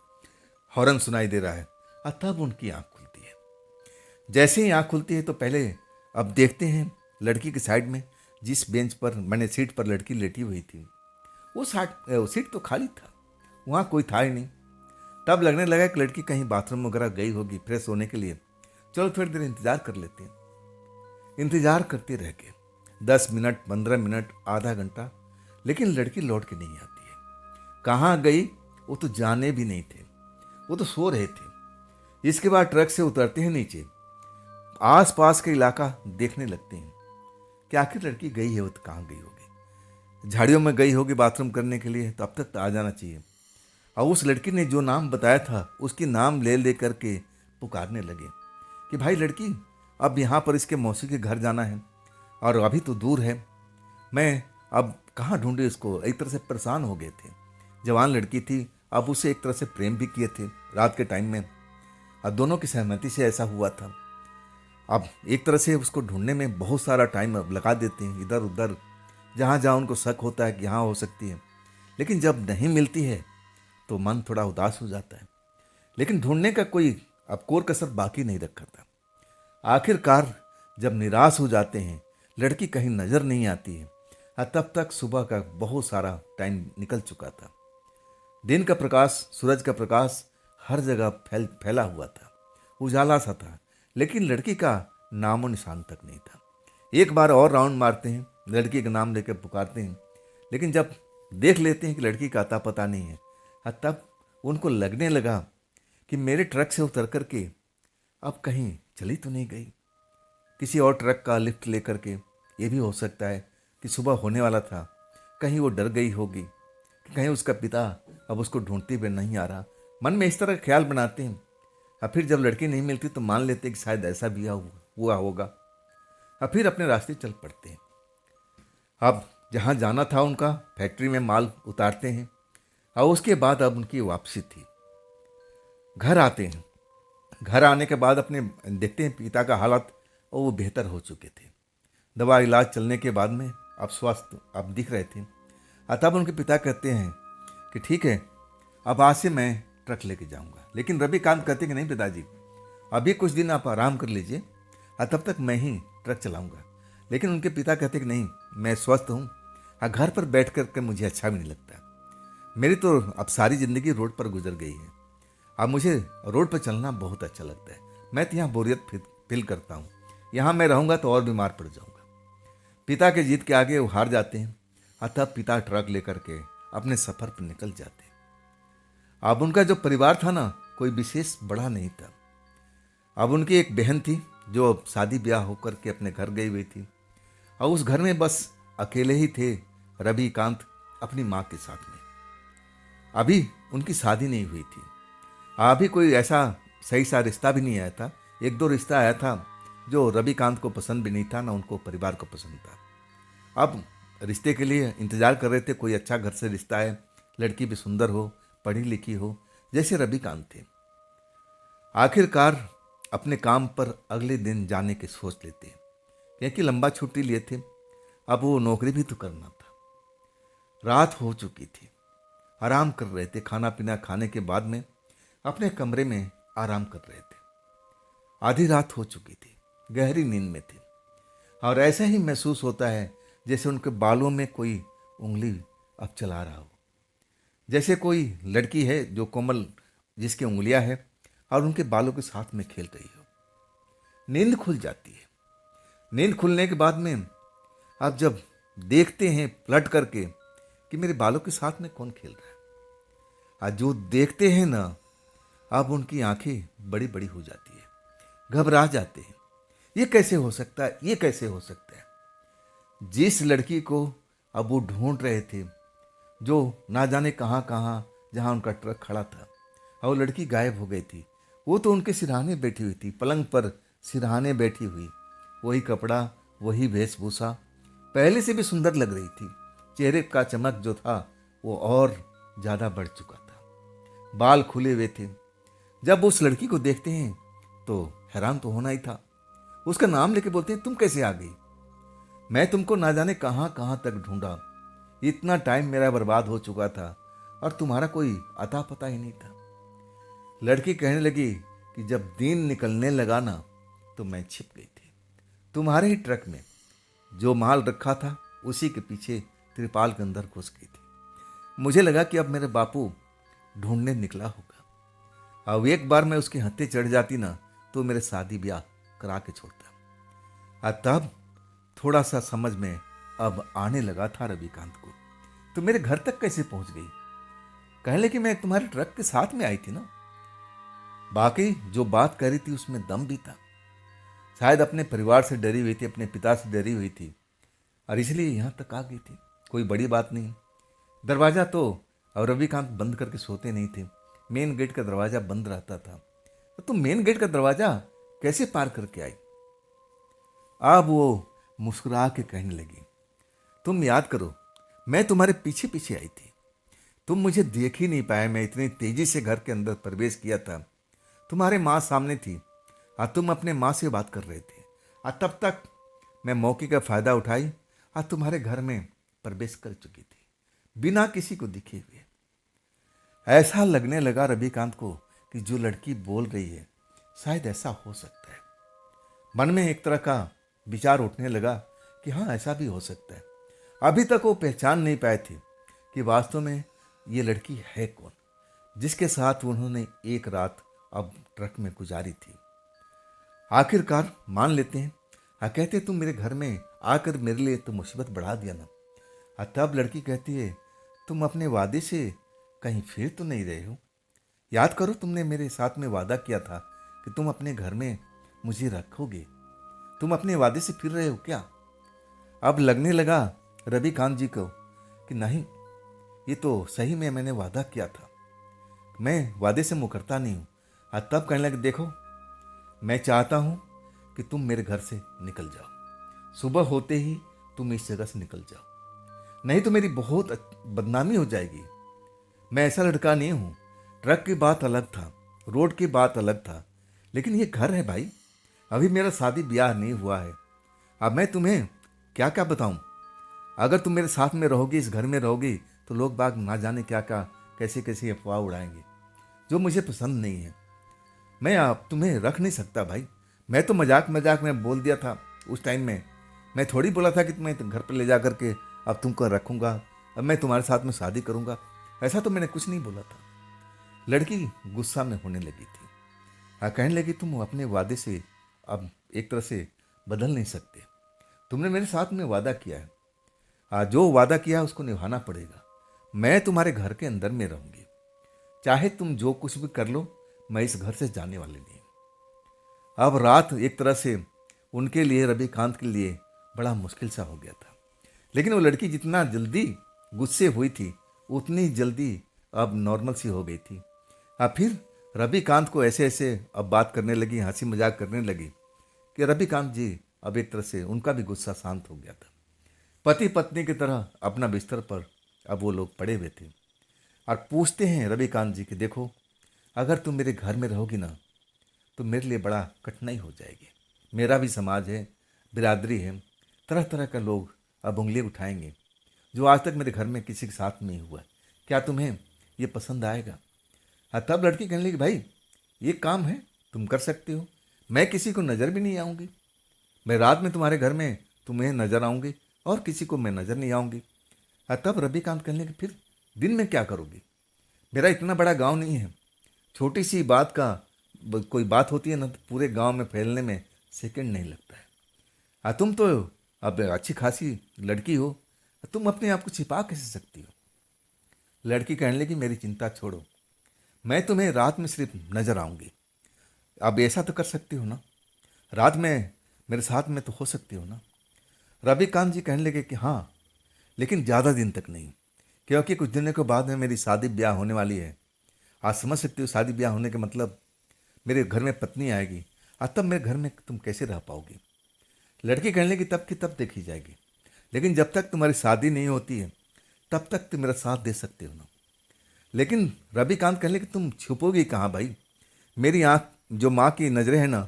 [SPEAKER 1] हॉर्न सुनाई दे रहा है। और तब उनकी आंख खुलती है। जैसे ही आंख खुलती है तो पहले अब देखते हैं लड़की के साइड में जिस बेंच पर मैंने सीट पर लड़की लेटी हुई थी, वो सीट तो खाली था, वहाँ कोई था ही नहीं। तब लगने लगा कि लड़की कहीं बाथरूम वगैरह गई होगी फ्रेश होने के लिए, चलो थोड़ी देर इंतज़ार कर लेते हैं। इंतज़ार करते रह गए। 10 मिनट, 15 मिनट, आधा घंटा, लेकिन लड़की लौट के नहीं आती है। कहाँ गई वो तो जाने भी नहीं थे, वो तो सो रहे थे। इसके बाद ट्रक से उतरते हैं नीचे, आस पास का इलाका देखने लगते हैं कि आखिर लड़की गई है वो तो कहाँ गई होगी। झाड़ियों में गई होगी बाथरूम करने के लिए, तो अब तक तो आ जाना चाहिए। और उस लड़की ने जो नाम बताया था उसकी नाम ले ले करके पुकारने लगे कि भाई लड़की, अब यहाँ पर इसके मौसी के घर जाना है और अभी तो दूर है, मैं अब कहाँ ढूंढे इसको। एक तरह से परेशान हो गए थे। जवान लड़की थी, अब उसे एक तरह से प्रेम भी किए थे रात के टाइम में, और दोनों की सहमति से ऐसा हुआ था। अब एक तरह से उसको ढूंढने में बहुत सारा टाइम अब लगा देते हैं, इधर उधर जहाँ जहाँ उनको शक होता है कि यहाँ हो सकती है, लेकिन जब नहीं मिलती है तो मन थोड़ा उदास हो जाता है। लेकिन ढूंढने का कोई अब कोर कसर बाकी नहीं रखा था। आखिरकार जब निराश हो जाते हैं, लड़की कहीं नजर नहीं आती है, और तब तक सुबह का बहुत सारा टाइम निकल चुका था। दिन का प्रकाश, सूरज का प्रकाश हर जगह फैला हुआ था, उजाला सा था, लेकिन लड़की का नामो निशान तक नहीं था। एक बार और राउंड मारते हैं, लड़की का नाम लेकर पुकारते हैं, लेकिन जब देख लेते हैं कि लड़की का अता पता नहीं है, और तब उनको लगने लगा कि मेरे ट्रक से उतर करके अब कहीं चली तो नहीं गई, किसी और ट्रक का लिफ्ट लेकर के। ये भी हो सकता है कि सुबह होने वाला था, कहीं वो डर गई होगी कि कहीं उसका पिता अब उसको ढूंढते हुए नहीं आ रहा। मन में इस तरह ख्याल बनाते हैं, और फिर जब लड़की नहीं मिलती तो मान लेते हैं कि शायद ऐसा भी हुआ होगा, और फिर अपने रास्ते चल पड़ते हैं। अब जहाँ जाना था उनका, फैक्ट्री में माल उतारते हैं, और उसके बाद अब उनकी वापसी थी। घर आते हैं, घर आने के बाद अपने देखते हैं पिता का हालत और वो बेहतर हो चुके थे। दवा इलाज चलने के बाद में अब स्वस्थ अब दिख रहे थे। तब उनके पिता कहते हैं कि ठीक है, अब आज से मैं ट्रक लेके जाऊंगा। लेकिन रविकांत कहते हैं कि नहीं पिताजी, अभी कुछ दिन आप आराम कर लीजिए, तब तक मैं ही ट्रक चलाऊंगा। लेकिन उनके पिता कहते कि नहीं, मैं स्वस्थ हूँ, घर पर बैठ कर मुझे अच्छा भी नहीं लगता। मेरी तो अब सारी ज़िंदगी रोड पर गुजर गई है, अब मुझे रोड पर चलना बहुत अच्छा लगता है। मैं तो यहाँ बोरियत फील करता हूँ, यहाँ मैं रहूँगा तो और बीमार पड़ जाऊँगा। पिता के जीत के आगे वो हार जाते हैं, तब पिता ट्रक लेकर के अपने सफ़र पर निकल जाते हैं। अब उनका जो परिवार था ना, कोई विशेष बड़ा नहीं था। अब उनकी एक बहन थी जो शादी ब्याह होकर के अपने घर गई हुई थी, और उस घर में बस अकेले ही थे रविकांत अपनी माँ के साथ में। अभी उनकी शादी नहीं हुई थी, अभी कोई ऐसा सही सा रिश्ता भी नहीं आया था। एक दो रिश्ता आया था जो रविकांत को पसंद भी नहीं था, ना उनको परिवार को पसंद था। अब रिश्ते के लिए इंतजार कर रहे थे, कोई अच्छा घर से रिश्ता है, लड़की भी सुंदर हो, पढ़ी लिखी हो, जैसे रविकांत थे। आखिरकार अपने काम पर अगले दिन जाने की सोच लेते हैं, क्योंकि लंबा छुट्टी लिए थे, अब वो नौकरी भी तो करना था। रात हो चुकी थी, आराम कर रहे थे, खाना पीना खाने के बाद में अपने कमरे में आराम कर रहे थे। आधी रात हो चुकी थी, गहरी नींद में थे, और ऐसा ही महसूस होता है जैसे उनके बालों में कोई उंगली अब चला रहा हो, जैसे कोई लड़की है जो कोमल, जिसकी उंगलियां है और उनके बालों के साथ में खेल रही हो। नींद खुल जाती है। नींद खुलने के बाद में अब जब देखते हैं पलट करके कि मेरे बालों के साथ में कौन खेल रहा है, आज जो देखते हैं ना, अब उनकी आंखें बड़ी बड़ी हो जाती है, घबरा जाते हैं। ये कैसे हो सकता है, ये कैसे हो सकता है। जिस लड़की को अब वो ढूंढ रहे थे, जो ना जाने कहाँ कहाँ, जहाँ उनका ट्रक खड़ा था, और वो लड़की गायब हो गई थी। वो तो उनके सिरहाने बैठी हुई थी, पलंग पर सिरहाने बैठी हुई, वही कपड़ा, वही वेशभूषा, पहले से भी सुंदर लग रही थी। चेहरे का चमक जो था वो और ज़्यादा बढ़ चुका था, बाल खुले हुए थे। जब उस लड़की को देखते हैं तो हैरान तो होना ही था। उसका नाम लेके बोलते हैं, तुम कैसे आ गई? मैं तुमको ना जाने कहाँ कहाँ तक ढूंढा, इतना टाइम मेरा बर्बाद हो चुका था और तुम्हारा कोई अता पता ही नहीं था। लड़की कहने लगी कि जब दिन निकलने लगा ना, तो मैं छिप गई थी तुम्हारे ही ट्रक में। जो माल रखा था उसी के पीछे त्रिपाल के अंदर घुस गई थी। मुझे लगा कि अब मेरे बापू ढूंढने निकला होगा। अब एक बार मैं उसके हत्थे चढ़ जाती ना, तो मेरे शादी ब्याह करा के छोड़ता। और तब थोड़ा सा समझ में अब आने लगा था रविकांत को। तो मेरे घर तक कैसे पहुंच गई? कहने लगी मैं तुम्हारे ट्रक के साथ में आई थी ना। बाकी जो बात करी थी उसमें दम भी था। शायद अपने परिवार से डरी हुई थी, अपने पिता से डरी हुई थी और इसलिए यहाँ तक आ गई थी। कोई बड़ी बात नहीं। दरवाज़ा तो और रविकांत बंद करके सोते नहीं थे। मेन गेट का दरवाज़ा बंद रहता था। तो तुम मेन गेट का दरवाज़ा कैसे पार करके आई? अब वो मुस्कुरा के कहने लगी, तुम याद करो, मैं तुम्हारे पीछे पीछे आई थी। तुम मुझे देख ही नहीं पाए। मैं इतनी तेजी से घर के अंदर प्रवेश किया था। तुम्हारे माँ सामने थी और तुम अपने माँ से बात कर रहे थे और तब तक मैं मौके का फायदा उठाई और तुम्हारे घर में प्रवेश कर चुकी थी बिना किसी को दिखे हुए। ऐसा लगने लगा रविकांत को कि जो लड़की बोल रही है शायद ऐसा हो सकता है। मन में एक तरह का विचार उठने लगा कि हाँ, ऐसा भी हो सकता है। अभी तक वो पहचान नहीं पाए थे कि वास्तव में ये लड़की है कौन, जिसके साथ उन्होंने एक रात अब ट्रक में गुजारी थी। आखिरकार मान लेते हैं और कहते तुम मेरे घर में आकर मेरे लिए तो मुसीबत बढ़ा दिया ना। और तब लड़की कहती है, तुम अपने वादे से कहीं फिर तो नहीं रहे हो? याद करो, तुमने मेरे साथ में वादा किया था कि तुम अपने घर में मुझे रखोगे। तुम अपने वादे से फिर रहे हो क्या? अब लगने लगा रविकांत जी को कि नहीं, ये तो सही में मैंने वादा किया था। मैं वादे से मुकरता नहीं हूँ। और तब कहने लगे, देखो, मैं चाहता हूँ कि तुम मेरे घर से निकल जाओ। सुबह होते ही तुम इस जगह से निकल जाओ, नहीं तो मेरी बहुत बदनामी हो जाएगी। मैं ऐसा लड़का नहीं हूँ। ट्रक की बात अलग था, रोड की बात अलग था, लेकिन ये घर है भाई। अभी मेरा शादी ब्याह नहीं हुआ है। अब मैं तुम्हें क्या क्या बताऊं? अगर तुम मेरे साथ में रहोगी, इस घर में रहोगी, तो लोग बाग ना जाने क्या क्या कैसे कैसे अफवाह उड़ाएंगे, जो मुझे पसंद नहीं है। मैं अब तुम्हें रख नहीं सकता भाई। मैं तो मजाक मजाक में बोल दिया था उस टाइम में। मैं थोड़ी बोला था कि तुम्हें घर पर ले जा करके अब तुमको रखूंगा, अब मैं तुम्हारे साथ में शादी करूंगा। ऐसा तो मैंने कुछ नहीं बोला था। लड़की गुस्सा में होने लगी थी। कहने लगी, तुम अपने वादे से अब एक तरह से बदल नहीं सकते। तुमने मेरे साथ में वादा किया है, जो वादा किया है उसको निभाना पड़ेगा। मैं तुम्हारे घर के अंदर में रहूंगी, चाहे तुम जो कुछ भी कर लो, मैं इस घर से जाने वाली नहीं। अब रात एक तरह से उनके लिए, रविकांत के लिए बड़ा मुश्किल सा हो गया था। लेकिन वो लड़की जितना जल्दी गुस्से हुई थी उतनी जल्दी अब नॉर्मल सी हो गई थी। फिर रविकांत को ऐसे ऐसे अब बात करने लगी, हंसी मजाक करने लगी कि रविकांत जी अब एक तरह से उनका भी गुस्सा शांत हो गया था। पति पत्नी की तरह अपना बिस्तर पर अब वो लोग पड़े हुए थे और पूछते हैं रविकांत जी कि देखो, अगर तुम मेरे घर में रहोगी ना तो मेरे लिए बड़ा कठिनाई हो जाएगी। मेरा भी समाज है, बिरादरी है, तरह तरह का लोग अब उंगली उठाएंगे, जो आज तक मेरे घर में किसी के साथ नहीं हुआ। क्या तुम्हें ये पसंद आएगा? तब लड़की कहने लगी, भाई ये काम है, तुम कर सकते हो। मैं किसी को नज़र भी नहीं आऊँगी। मैं रात में तुम्हारे घर में तुम्हें नज़र आऊँगी और किसी को मैं नज़र नहीं आऊँगी। तब रविकांत कहने लगे, फिर दिन में क्या करोगी? मेरा इतना बड़ा गांव नहीं है। छोटी सी बात का कोई बात होती है ना तो पूरे गांव में फैलने में सेकंड नहीं लगता है। तुम तो अब अच्छी खासी लड़की हो, तुम अपने आप को छिपा कैसे सकती हो? लड़की कहने लगी, मेरी चिंता छोड़ो, मैं तुम्हें रात में सिर्फ नजर आऊंगी। अब ऐसा तो कर सकती हो ना, रात में मेरे साथ में तो हो सकती हो ना? रविकांत जी कहने लगे कि हाँ, लेकिन ज़्यादा दिन तक नहीं, क्योंकि कुछ दिनों के बाद में मेरी शादी ब्याह होने वाली है। आज समझ सकती हो, शादी ब्याह होने के मतलब मेरे घर में पत्नी आएगी, आज तब मेरे घर में तुम कैसे रह पाओगी? लड़की कहने लगी, तब की तब देखी जाएगी, लेकिन जब तक तुम्हारी शादी नहीं होती है तब तक तुम मेरा साथ दे सकते हो ना? लेकिन रविकांत कहने लगे, तुम छुपोगी कहाँ भाई? मेरी आँख, जो माँ की नज़रें हैं ना,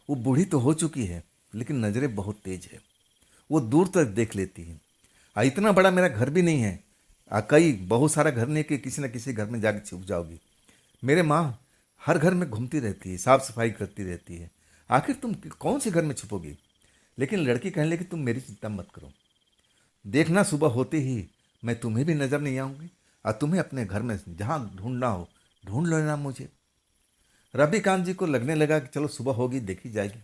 [SPEAKER 1] वो बूढ़ी तो हो चुकी है, लेकिन नज़रें बहुत तेज है, वो दूर तक देख लेती है। इतना बड़ा मेरा घर भी नहीं है, कई बहुत सारा घर नहीं कि किसी न किसी घर में जाके छुप जाओगी। मेरे माँ हर घर में घूमती रहती है, साफ सफाई करती रहती है, आखिर तुम कौन से घर में छुपोगी? लेकिन लड़की कहने लगी, तुम मेरी चिंता मत करो, देखना सुबह होते ही मैं तुम्हें भी नजर नहीं आऊंगी और तुम्हें अपने घर में जहाँ ढूंढना हो ढूंढ लेना मुझे। रविकांत जी को लगने लगा कि चलो सुबह होगी देखी जाएगी।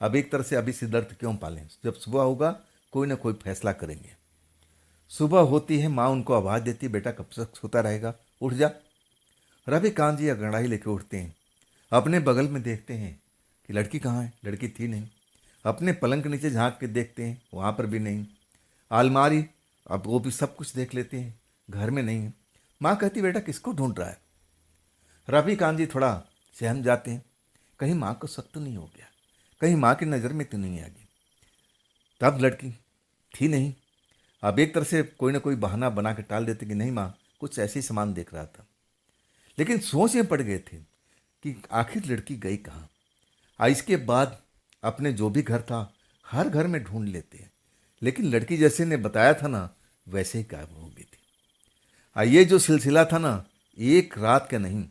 [SPEAKER 1] अब एक तरह से अभी सिद्धार्थ क्यों पालें, जब सुबह होगा कोई ना कोई फैसला करेंगे। सुबह होती है, माँ उनको आवाज़ देती, बेटा कब तक सोता रहेगा, उठ जा। रवि कांत जी अंगड़ाई लेके उठते हैं, अपने बगल में देखते हैं कि लड़की कहाँ है। लड़की थी नहीं। अपने पलंग के नीचे झांक के देखते हैं, वहाँ पर भी नहीं। अलमारी, अब वो भी सब कुछ देख लेते हैं, घर में नहीं है। माँ कहती, बेटा किसको ढूंढ रहा है। रवि कांत जी थोड़ा सहम जाते हैं, कहीं माँ को शक तो नहीं हो गया, कहीं माँ की नज़र में तो नहीं आ गई। तब लड़की थी नहीं। अब एक तरह से कोई ना कोई बहाना बना के टाल देते कि नहीं माँ, कुछ ऐसे ही सामान देख रहा था। लेकिन सोच में पड़ गए थे कि आखिर लड़की गई कहाँ। इसके बाद अपने जो भी घर था, हर घर में ढूंढ लेते हैं, लेकिन लड़की जैसे ने बताया था ना, वैसे ही गायब हो गई थी। ये जो सिलसिला था ना, एक रात का नहीं,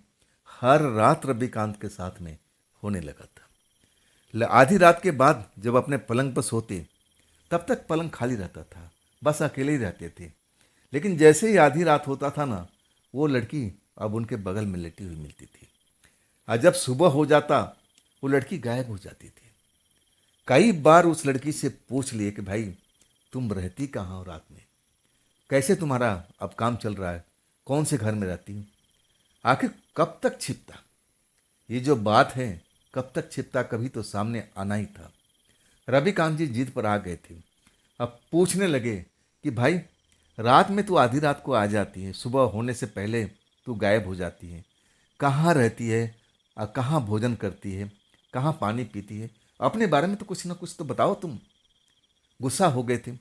[SPEAKER 1] हर रात रविकांत के साथ में होने लगा था। आधी रात के बाद जब अपने पलंग पर सोते, तब तक पलंग खाली रहता था, बस अकेले ही रहते थे। लेकिन जैसे ही आधी रात होता था ना, वो लड़की अब उनके बगल में लेटी हुई मिलती थी। और जब सुबह हो जाता, वो लड़की गायब हो जाती थी। कई बार उस लड़की से पूछ लिए कि भाई तुम रहती कहाँ हो रात में, कैसे तुम्हारा अब काम चल रहा है, कौन से घर में रहती हो, आखिर कब तक छिपता। ये जो बात है, कब तक छिपता, कभी तो सामने आना ही था। रविकांत जी जिद पर आ गए थे। अब पूछने लगे कि भाई रात में तू आधी रात को आ जाती है, सुबह होने से पहले तू गायब हो जाती है, कहाँ रहती है, कहाँ भोजन करती है, कहाँ पानी पीती है, अपने बारे में तो कुछ ना कुछ तो बताओ तुम। गुस्सा हो गए थे।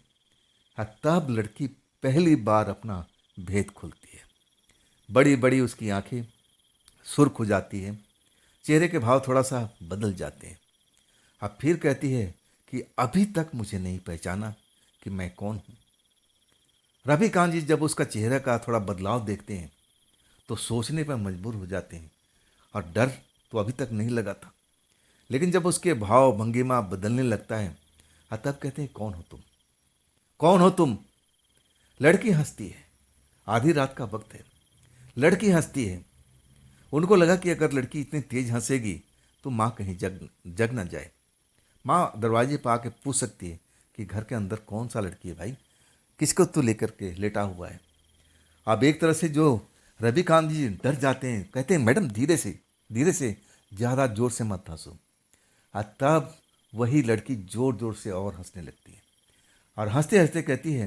[SPEAKER 1] तब लड़की पहली बार अपना भेद खोलती है। बड़ी बड़ी उसकी आंखें सुर्ख हो जाती है, चेहरे के भाव थोड़ा सा बदल जाते हैं। अब फिर कहती है कि अभी तक मुझे नहीं पहचाना कि मैं कौन हूँ। रविकांत जी जब उसका चेहरे का थोड़ा बदलाव देखते हैं तो सोचने पर मजबूर हो जाते हैं, और डर तो अभी तक नहीं लगा था, लेकिन जब उसके भाव भंगिमा बदलने लगता है, तब कहते हैं कौन हो तुम, कौन हो तुम। लड़की हंसती है। आधी रात का वक्त है, लड़की हंसती है। उनको लगा कि अगर लड़की इतनी तेज हंसेगी तो माँ कहीं जग जग ना जाए। माँ दरवाजे पर आके पूछ सकती है कि घर के अंदर कौन सा लड़की है भाई, किसको तू लेकर के लेटा हुआ है। अब एक तरह से जो रविकांत जी डर जाते हैं, कहते हैं मैडम धीरे से, ज़्यादा जोर से मत हंसो। तब वही लड़की जोर जोर से और हंसने लगती है, और हंसते हंसते कहती है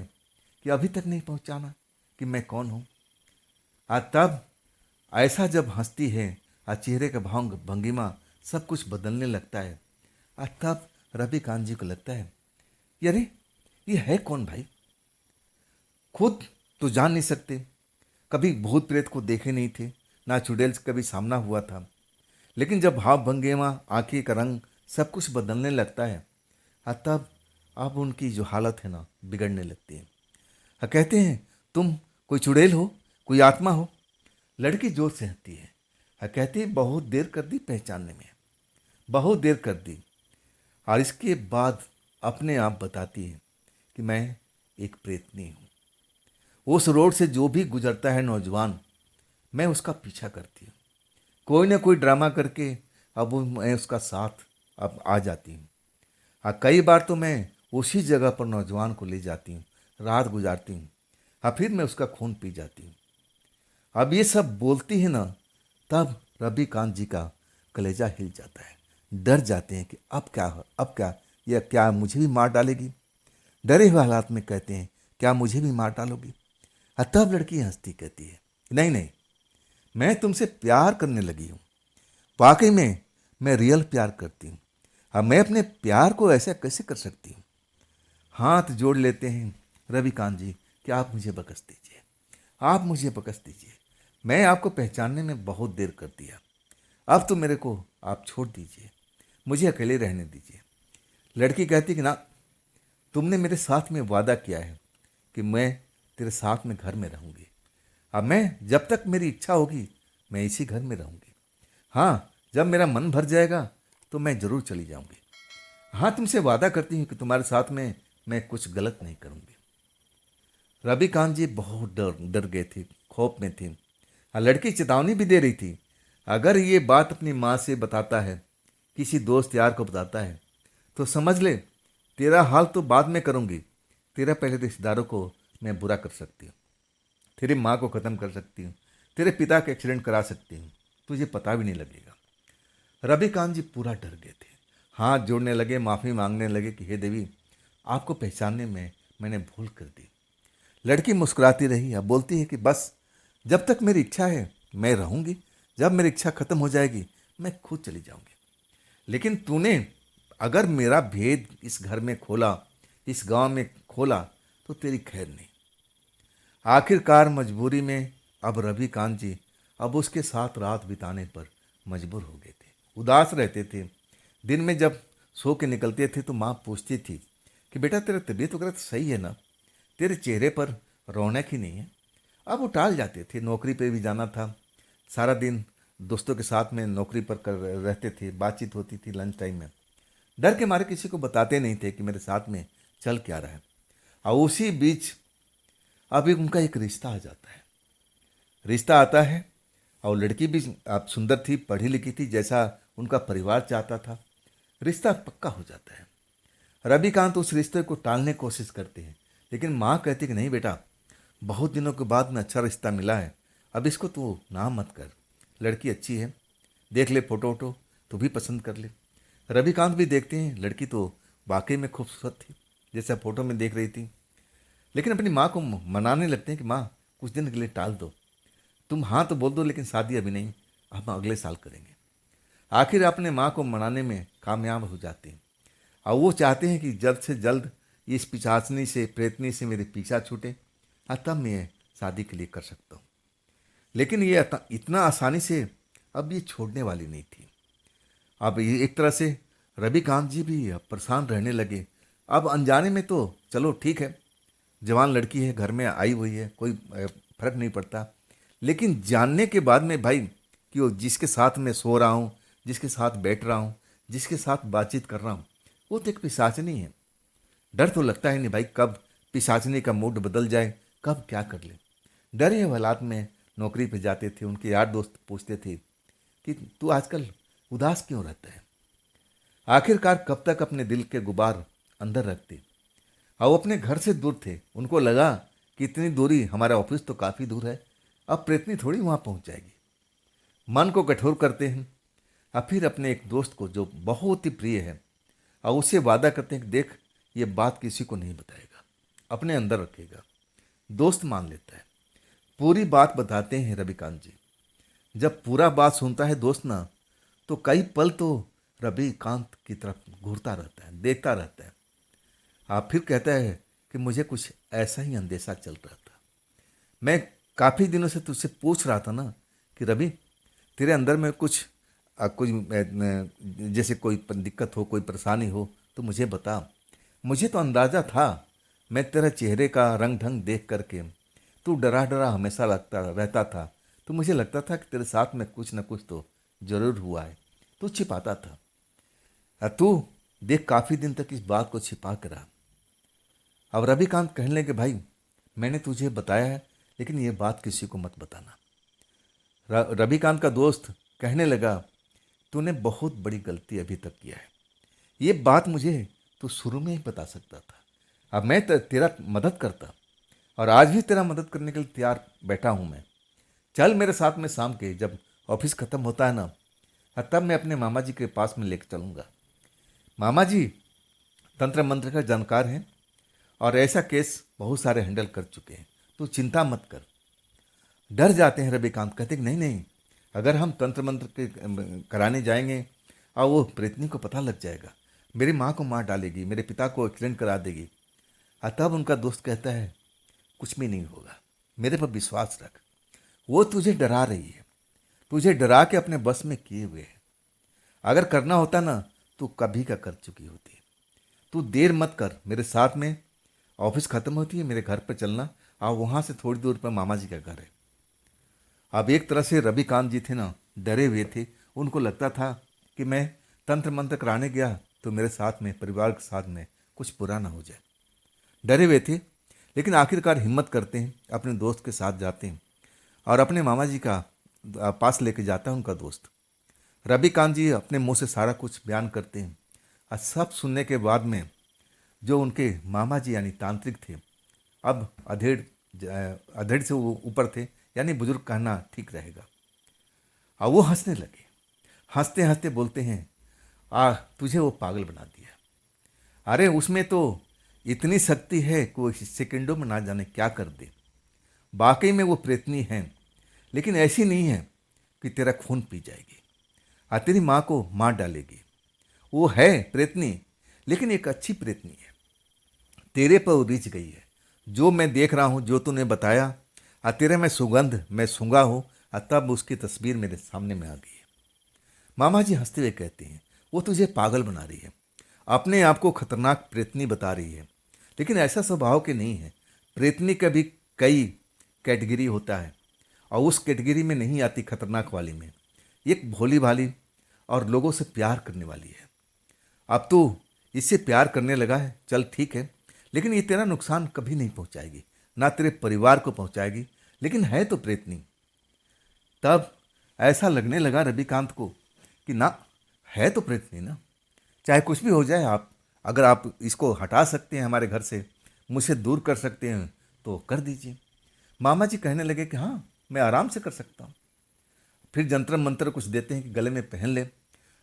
[SPEAKER 1] कि अभी तक नहीं पहचाना कि मैं कौन हूँ। तब ऐसा जब हंसती है, चेहरे का भाव भंगिमा सब कुछ बदलने लगता है। तब रविकांत जी को लगता है अरे ये है कौन भाई, खुद तो जान नहीं सकते, कभी भूत प्रेत को देखे नहीं थे, ना चुड़ैल से कभी सामना हुआ था। लेकिन जब भाव भंगिमा, आंखें का रंग सब कुछ बदलने लगता है, तब अब उनकी जो हालत है ना, बिगड़ने लगती है। कहते हैं तुम कोई चुड़ैल हो, कोई आत्मा हो। लड़की जोर से हंसती है। कहती है बहुत देर कर दी पहचानने में, बहुत देर कर दी। और इसके बाद अपने आप बताती है कि मैं एक प्रेतनी हूँ। उस रोड से जो भी गुजरता है नौजवान, मैं उसका पीछा करती हूँ, कोई ना कोई ड्रामा करके अब मैं उसका साथ अब आ जाती हूँ। कई बार तो मैं उसी जगह पर नौजवान को ले जाती हूँ, रात गुजारती हूँ, फिर मैं उसका खून पी जाती हूँ। अब ये सब बोलती है ना, तब रविकांत जी का कलेजा हिल जाता है। डर जाते हैं कि अब क्या हो, अब क्या, यह क्या मुझे भी मार डालेगी। डरे हुए हालात में कहते हैं क्या मुझे भी मार डालोगी। तब लड़की हंसती कहती है नहीं नहीं, मैं तुमसे प्यार करने लगी हूँ, वाकई में मैं रियल प्यार करती हूँ। अब मैं अपने प्यार को ऐसा कैसे कर सकती हूँ। हाथ जोड़ लेते हैं रविकांत जी कि आप मुझे बख्श दीजिए, आप मुझे बख्श दीजिए, मैं आपको पहचानने में बहुत देर कर दिया, अब तो मेरे को आप छोड़ दीजिए, मुझे अकेले रहने दीजिए। लड़की कहती कि ना, तुमने मेरे साथ में वादा किया है कि मैं तेरे साथ में घर में रहूँगी। अब मैं जब तक मेरी इच्छा होगी मैं इसी घर में रहूँगी। हाँ, जब मेरा मन भर जाएगा तो मैं ज़रूर चली जाऊँगी। हाँ, तुमसे वादा करती हूँ कि तुम्हारे साथ में मैं कुछ गलत नहीं करूँगी। रविकांत जी बहुत डर गए थे, खौफ में थे। लड़की चेतावनी भी दे रही थी, अगर ये बात अपनी माँ से बताता है, किसी दोस्त यार को बताता है, तो समझ ले तेरा हाल तो बाद में करूँगी, तेरा पहले रिश्तेदारों को मैं बुरा कर सकती हूँ, तेरी माँ को ख़त्म कर सकती हूँ, तेरे पिता का एक्सीडेंट करा सकती हूँ, तुझे पता भी नहीं लगेगा। रविकांत जी पूरा डर गए थे, हाथ जोड़ने लगे, माफ़ी मांगने लगे कि हे देवी, आपको पहचानने में मैंने भूल कर दी। लड़की मुस्कुराती रही, अब बोलती है कि बस जब तक मेरी इच्छा है मैं रहूँगी, जब मेरी इच्छा खत्म हो जाएगी मैं खुद चली जाऊँगी। लेकिन तूने अगर मेरा भेद इस घर में खोला, इस गांव में खोला, तो तेरी खैर नहीं। आखिरकार मजबूरी में अब रविकांत जी अब उसके साथ रात बिताने पर मजबूर हो गए थे। उदास रहते थे। दिन में जब सो के निकलते थे तो माँ पूछती थी कि बेटा तेरा तबीयत वगैरह तो सही है ना, तेरे चेहरे पर रौनक ही नहीं है। अब वो टाल जाते थे, नौकरी पे भी जाना था, सारा दिन दोस्तों के साथ में नौकरी पर कर रहते थे, बातचीत होती थी लंच टाइम में। डर के मारे किसी को बताते नहीं थे कि मेरे साथ में चल क्या रहा है। और उसी बीच अभी उनका एक रिश्ता आ जाता है। रिश्ता आता है और लड़की भी आप सुंदर थी, पढ़ी लिखी थी, जैसा उनका परिवार चाहता था। रिश्ता पक्का हो जाता है। रविकांत उस रिश्ते को टालने की कोशिश करते हैं, लेकिन माँ कहती कि नहीं बेटा, बहुत दिनों के बाद में अच्छा रिश्ता मिला है, अब इसको तो ना मत कर। लड़की अच्छी है, देख ले फोटो वोटो, तू भी पसंद कर ले। रविकांत भी देखते हैं, लड़की तो वाकई में खूबसूरत थी जैसा फोटो में देख रही थी। लेकिन अपनी माँ को मनाने लगते हैं कि माँ कुछ दिन के लिए टाल दो, तुम हाँ तो बोल दो, लेकिन शादी अभी नहीं, हम अगले साल करेंगे। आखिर अपने माँ को मनाने में कामयाब हो जाते हैं और वो चाहते हैं कि जल्द से जल्द इस पिशाचनी से, प्रेतनी से मेरे पीछा छूटे, तब मैं शादी के लिए कर सकता हूँ। लेकिन ये इतना आसानी से अब ये छोड़ने वाली नहीं थी। अब ये एक तरह से रविकांत जी भी अब परेशान रहने लगे। अब अनजाने में तो चलो ठीक है, जवान लड़की है, घर में आई हुई है, कोई फर्क नहीं पड़ता। लेकिन जानने के बाद में भाई कि वो जिसके साथ मैं सो रहा हूँ, जिसके साथ बैठ रहा हूँ, जिसके साथ बातचीत कर रहा हूँ, वो तो एक पिशाचनी है। डर तो लगता है नहीं भाई, कब पिशाचनी का मूड बदल जाए, कब क्या कर ले। डरे हालात में नौकरी पे जाते थे। उनके यार दोस्त पूछते थे कि तू आजकल उदास क्यों रहता है। आखिरकार कब तक अपने दिल के गुबार अंदर रखते। और वो अपने घर से दूर थे, उनको लगा कि इतनी दूरी, हमारा ऑफिस तो काफ़ी दूर है, अब प्रेतनी थोड़ी वहाँ पहुँच जाएगी। मन को कठोर करते हैं। और फिर अपने एक दोस्त को जो बहुत ही प्रिय है, और उससे वादा करते हैं कि देख ये बात किसी को नहीं बताएगा, अपने अंदर रखेगा। दोस्त मान लेता है, पूरी बात बताते हैं रविकांत जी। जब पूरा बात सुनता है दोस्त ना, तो कई पल तो रविकांत की तरफ घूरता रहता है, देखता रहता है। आप फिर कहता है कि मुझे कुछ ऐसा ही अंदेशा चल रहा था। मैं काफ़ी दिनों से तुझसे पूछ रहा था ना कि रवि, तेरे अंदर में कुछ जैसे कोई दिक्कत हो, कोई परेशानी हो तो मुझे बता। मुझे तो अंदाज़ा था, मैं तेरा चेहरे का रंग ढंग देख करके, तू डरा डरा हमेशा लगता रहता था, तो मुझे लगता था कि तेरे साथ में कुछ न कुछ तो जरूर हुआ है, तू छिपाता था। तू देख काफ़ी दिन तक इस बात को छिपा कर रहा। अब रविकांत कहने लगे भाई, मैंने तुझे बताया है, लेकिन ये बात किसी को मत बताना। रविकांत का दोस्त कहने लगा, तूने बहुत बड़ी गलती अभी तक किया है, ये बात मुझे तू शुरू में ही बता सकता था। अब मैं तेरा मदद करता, और आज भी तेरा मदद करने के लिए तैयार बैठा हूँ मैं। चल मेरे साथ में शाम के, जब ऑफिस ख़त्म होता है ना, तब मैं अपने मामा जी के पास में लेकर चलूँगा। मामा जी तंत्र मंत्र का जानकार हैं और ऐसा केस बहुत सारे हैंडल कर चुके हैं, तू चिंता मत कर। डर जाते हैं रविकांत, कहते कि नहीं नहीं, अगर हम तंत्र मंत्र के कराने जाएंगे और वो प्रेतनी को पता लग जाएगा, मेरी माँ को मार डालेगी, मेरे पिता को एक्सीडेंट करा देगी। तब उनका दोस्त कहता है कुछ भी नहीं होगा, मेरे पर विश्वास रख। वो तुझे डरा रही है, तुझे डरा के अपने बस में किए हुए है। अगर करना होता ना तो कभी का कर चुकी होती। तू देर मत कर, मेरे साथ में ऑफिस ख़त्म होती है, मेरे घर पर चलना, और वहाँ से थोड़ी दूर पर मामा जी का घर है। अब एक तरह से रविकांत जी थे ना, डरे हुए थे। उनको लगता था कि मैं तंत्र मंत्र कराने गया तो मेरे साथ में, परिवार के साथ में कुछ बुरा ना हो जाए। डरे हुए थे, लेकिन आखिरकार हिम्मत करते हैं, अपने दोस्त के साथ जाते हैं और अपने मामा जी का पास लेके जाता है उनका दोस्त। रविकांत जी अपने मुंह से सारा कुछ बयान करते हैं और सब सुनने के बाद में जो उनके मामा जी यानी तांत्रिक थे, अब अधेड़ से वो ऊपर थे, यानी बुजुर्ग कहना ठीक रहेगा। और वो हंसने लगे, हंसते हंसते बोलते हैं, तुझे वो पागल बना दिया। अरे उसमें तो इतनी शक्ति है कि वो सेकंडों में ना जाने क्या कर दे। वाकई में वो प्रेतनी है, लेकिन ऐसी नहीं है कि तेरा खून पी जाएगी और तेरी माँ को मार डालेगी। वो है प्रेतनी, लेकिन एक अच्छी प्रेतनी है। तेरे पर वो रिझ गई है। जो मैं देख रहा हूँ, जो तूने बताया, और तेरे में सुगंध मैं सूंघा हूँ, और तब उसकी तस्वीर मेरे सामने में आ गई है। मामा जी हंसते हुए कहते हैं, वो तुझे पागल बना रही है, अपने आप को खतरनाक प्रेतनी बता रही है, लेकिन ऐसा स्वभाव के नहीं है। प्रेतनी का भी कई कैटेगरी होता है, और उस कैटेगरी में नहीं आती खतरनाक वाली में। एक भोली भाली और लोगों से प्यार करने वाली है। अब तू इससे प्यार करने लगा है, चल ठीक है, लेकिन ये तेरा नुकसान कभी नहीं पहुंचाएगी, ना तेरे परिवार को पहुंचाएगी, लेकिन है तो प्रेतनी। तब ऐसा लगने लगा रविकांत को कि ना, है तो प्रेतनी ना, चाहे कुछ भी हो जाए, आप अगर आप इसको हटा सकते हैं हमारे घर से, मुझसे दूर कर सकते हैं तो कर दीजिए। मामा जी कहने लगे कि हाँ, मैं आराम से कर सकता हूँ। फिर जंतर मंत्र कुछ देते हैं कि गले में पहन ले,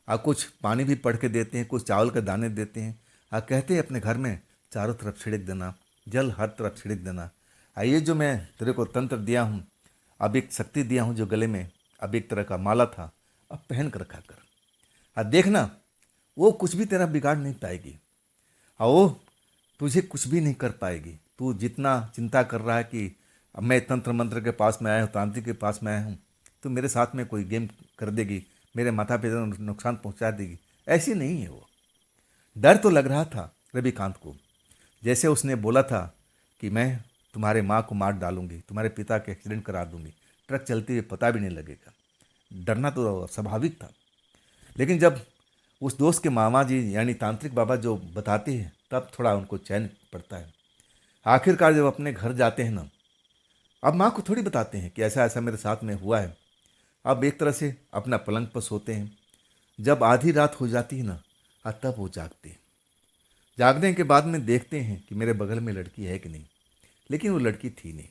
[SPEAKER 1] और कुछ पानी भी पढ़ के देते हैं, कुछ चावल के दाने देते हैं, और कहते हैं अपने घर में चारों तरफ छिड़क देना, जल हर तरफ छिड़क देना। ये जो मैं तेरे को तंत्र दिया हूँ, अब एक शक्ति दिया हूँ जो गले में अब एक तरह का माला था, अब पहन कर रखा कर, और देखना वो कुछ भी तेरा बिगाड़ नहीं पाएगी, और वो तुझे कुछ भी नहीं कर पाएगी। तू जितना चिंता कर रहा है कि अब मैं तंत्र मंत्र के पास में आया हूँ, तांत्रिक के पास में आया हूँ, तो मेरे साथ में कोई गेम कर देगी, मेरे माता पिता को नुकसान पहुँचा देगी, ऐसी नहीं है वो। डर तो लग रहा था रविकांत को, जैसे उसने बोला था कि मैं तुम्हारे माँ को मार डालूंगी, तुम्हारे पिता के एक्सीडेंट करा दूंगी, ट्रक चलते हुए पता भी नहीं लगेगा। डरना तो स्वाभाविक था, लेकिन जब उस दोस्त के मामा जी यानी तांत्रिक बाबा जो बताते हैं, तब थोड़ा उनको चैन पड़ता है। आखिरकार जब अपने घर जाते हैं ना, अब माँ को थोड़ी बताते हैं कि ऐसा ऐसा मेरे साथ में हुआ है। अब एक तरह से अपना पलंग पर सोते हैं। जब आधी रात हो जाती है ना, तब वो जागते हैं। जागने के बाद में देखते हैं कि मेरे बगल में लड़की है कि नहीं, लेकिन वो लड़की थी नहीं।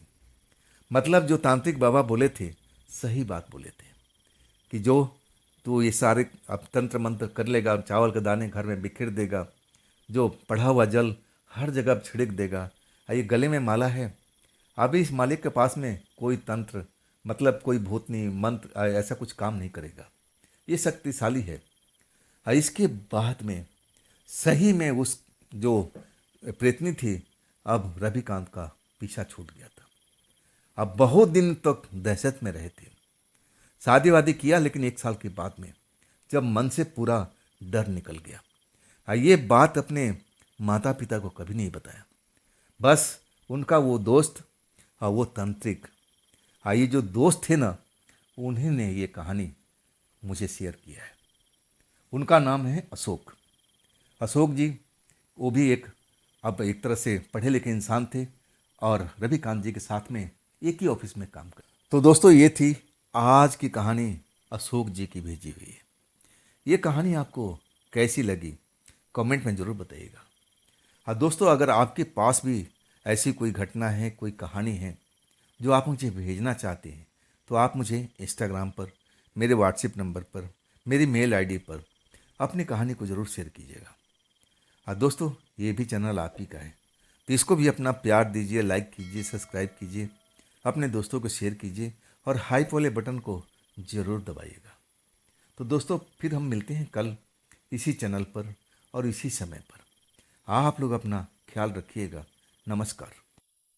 [SPEAKER 1] मतलब जो तांत्रिक बाबा बोले थे, सही बात बोले थे कि जो तू ये सारे अब तंत्र मंत्र कर लेगा, चावल के दाने घर में बिखेर देगा, जो पढ़ा हुआ जल हर जगह छिड़क देगा, ये गले में माला है, अभी इस मालिक के पास में कोई तंत्र मतलब कोई भूतनी मंत्र ऐसा कुछ काम नहीं करेगा, ये शक्तिशाली है। इसके बाद में सही में उस जो प्रेतनी थी, अब रविकांत का पीछा छूट गया था। अब बहुत दिन तक दहशत में रहे थे। शादी वादी किया, लेकिन 1 साल के बाद में जब मन से पूरा डर निकल गया, ये बात अपने माता पिता को कभी नहीं बताया। बस उनका वो दोस्त और वो तांत्रिक, ये जो दोस्त थे ना, उन्हीं ने ये कहानी मुझे शेयर किया है। उनका नाम है अशोक। अशोक जी, वो भी अब एक तरह से पढ़े लिखे इंसान थे, और रविकांत जी के साथ में एक ही ऑफिस में काम कर। तो दोस्तों, ये थी आज की कहानी अशोक जी की भेजी हुई है। ये कहानी आपको कैसी लगी, कमेंट में ज़रूर बताइएगा। हाँ दोस्तों, अगर आपके पास भी ऐसी कोई घटना है, कोई कहानी है जो आप मुझे भेजना चाहते हैं, तो आप मुझे इंस्टाग्राम पर, मेरे व्हाट्सएप नंबर पर, मेरी मेल आईडी पर अपनी कहानी को ज़रूर शेयर कीजिएगा। हाँ दोस्तों, ये भी चैनल आप ही का है, तो इसको भी अपना प्यार दीजिए, लाइक कीजिए, सब्सक्राइब कीजिए, अपने दोस्तों को शेयर कीजिए, और हाइप वाले बटन को ज़रूर दबाइएगा। तो दोस्तों, फिर हम मिलते हैं कल इसी चैनल पर और इसी समय पर। आप लोग अपना ख्याल रखिएगा। नमस्कार।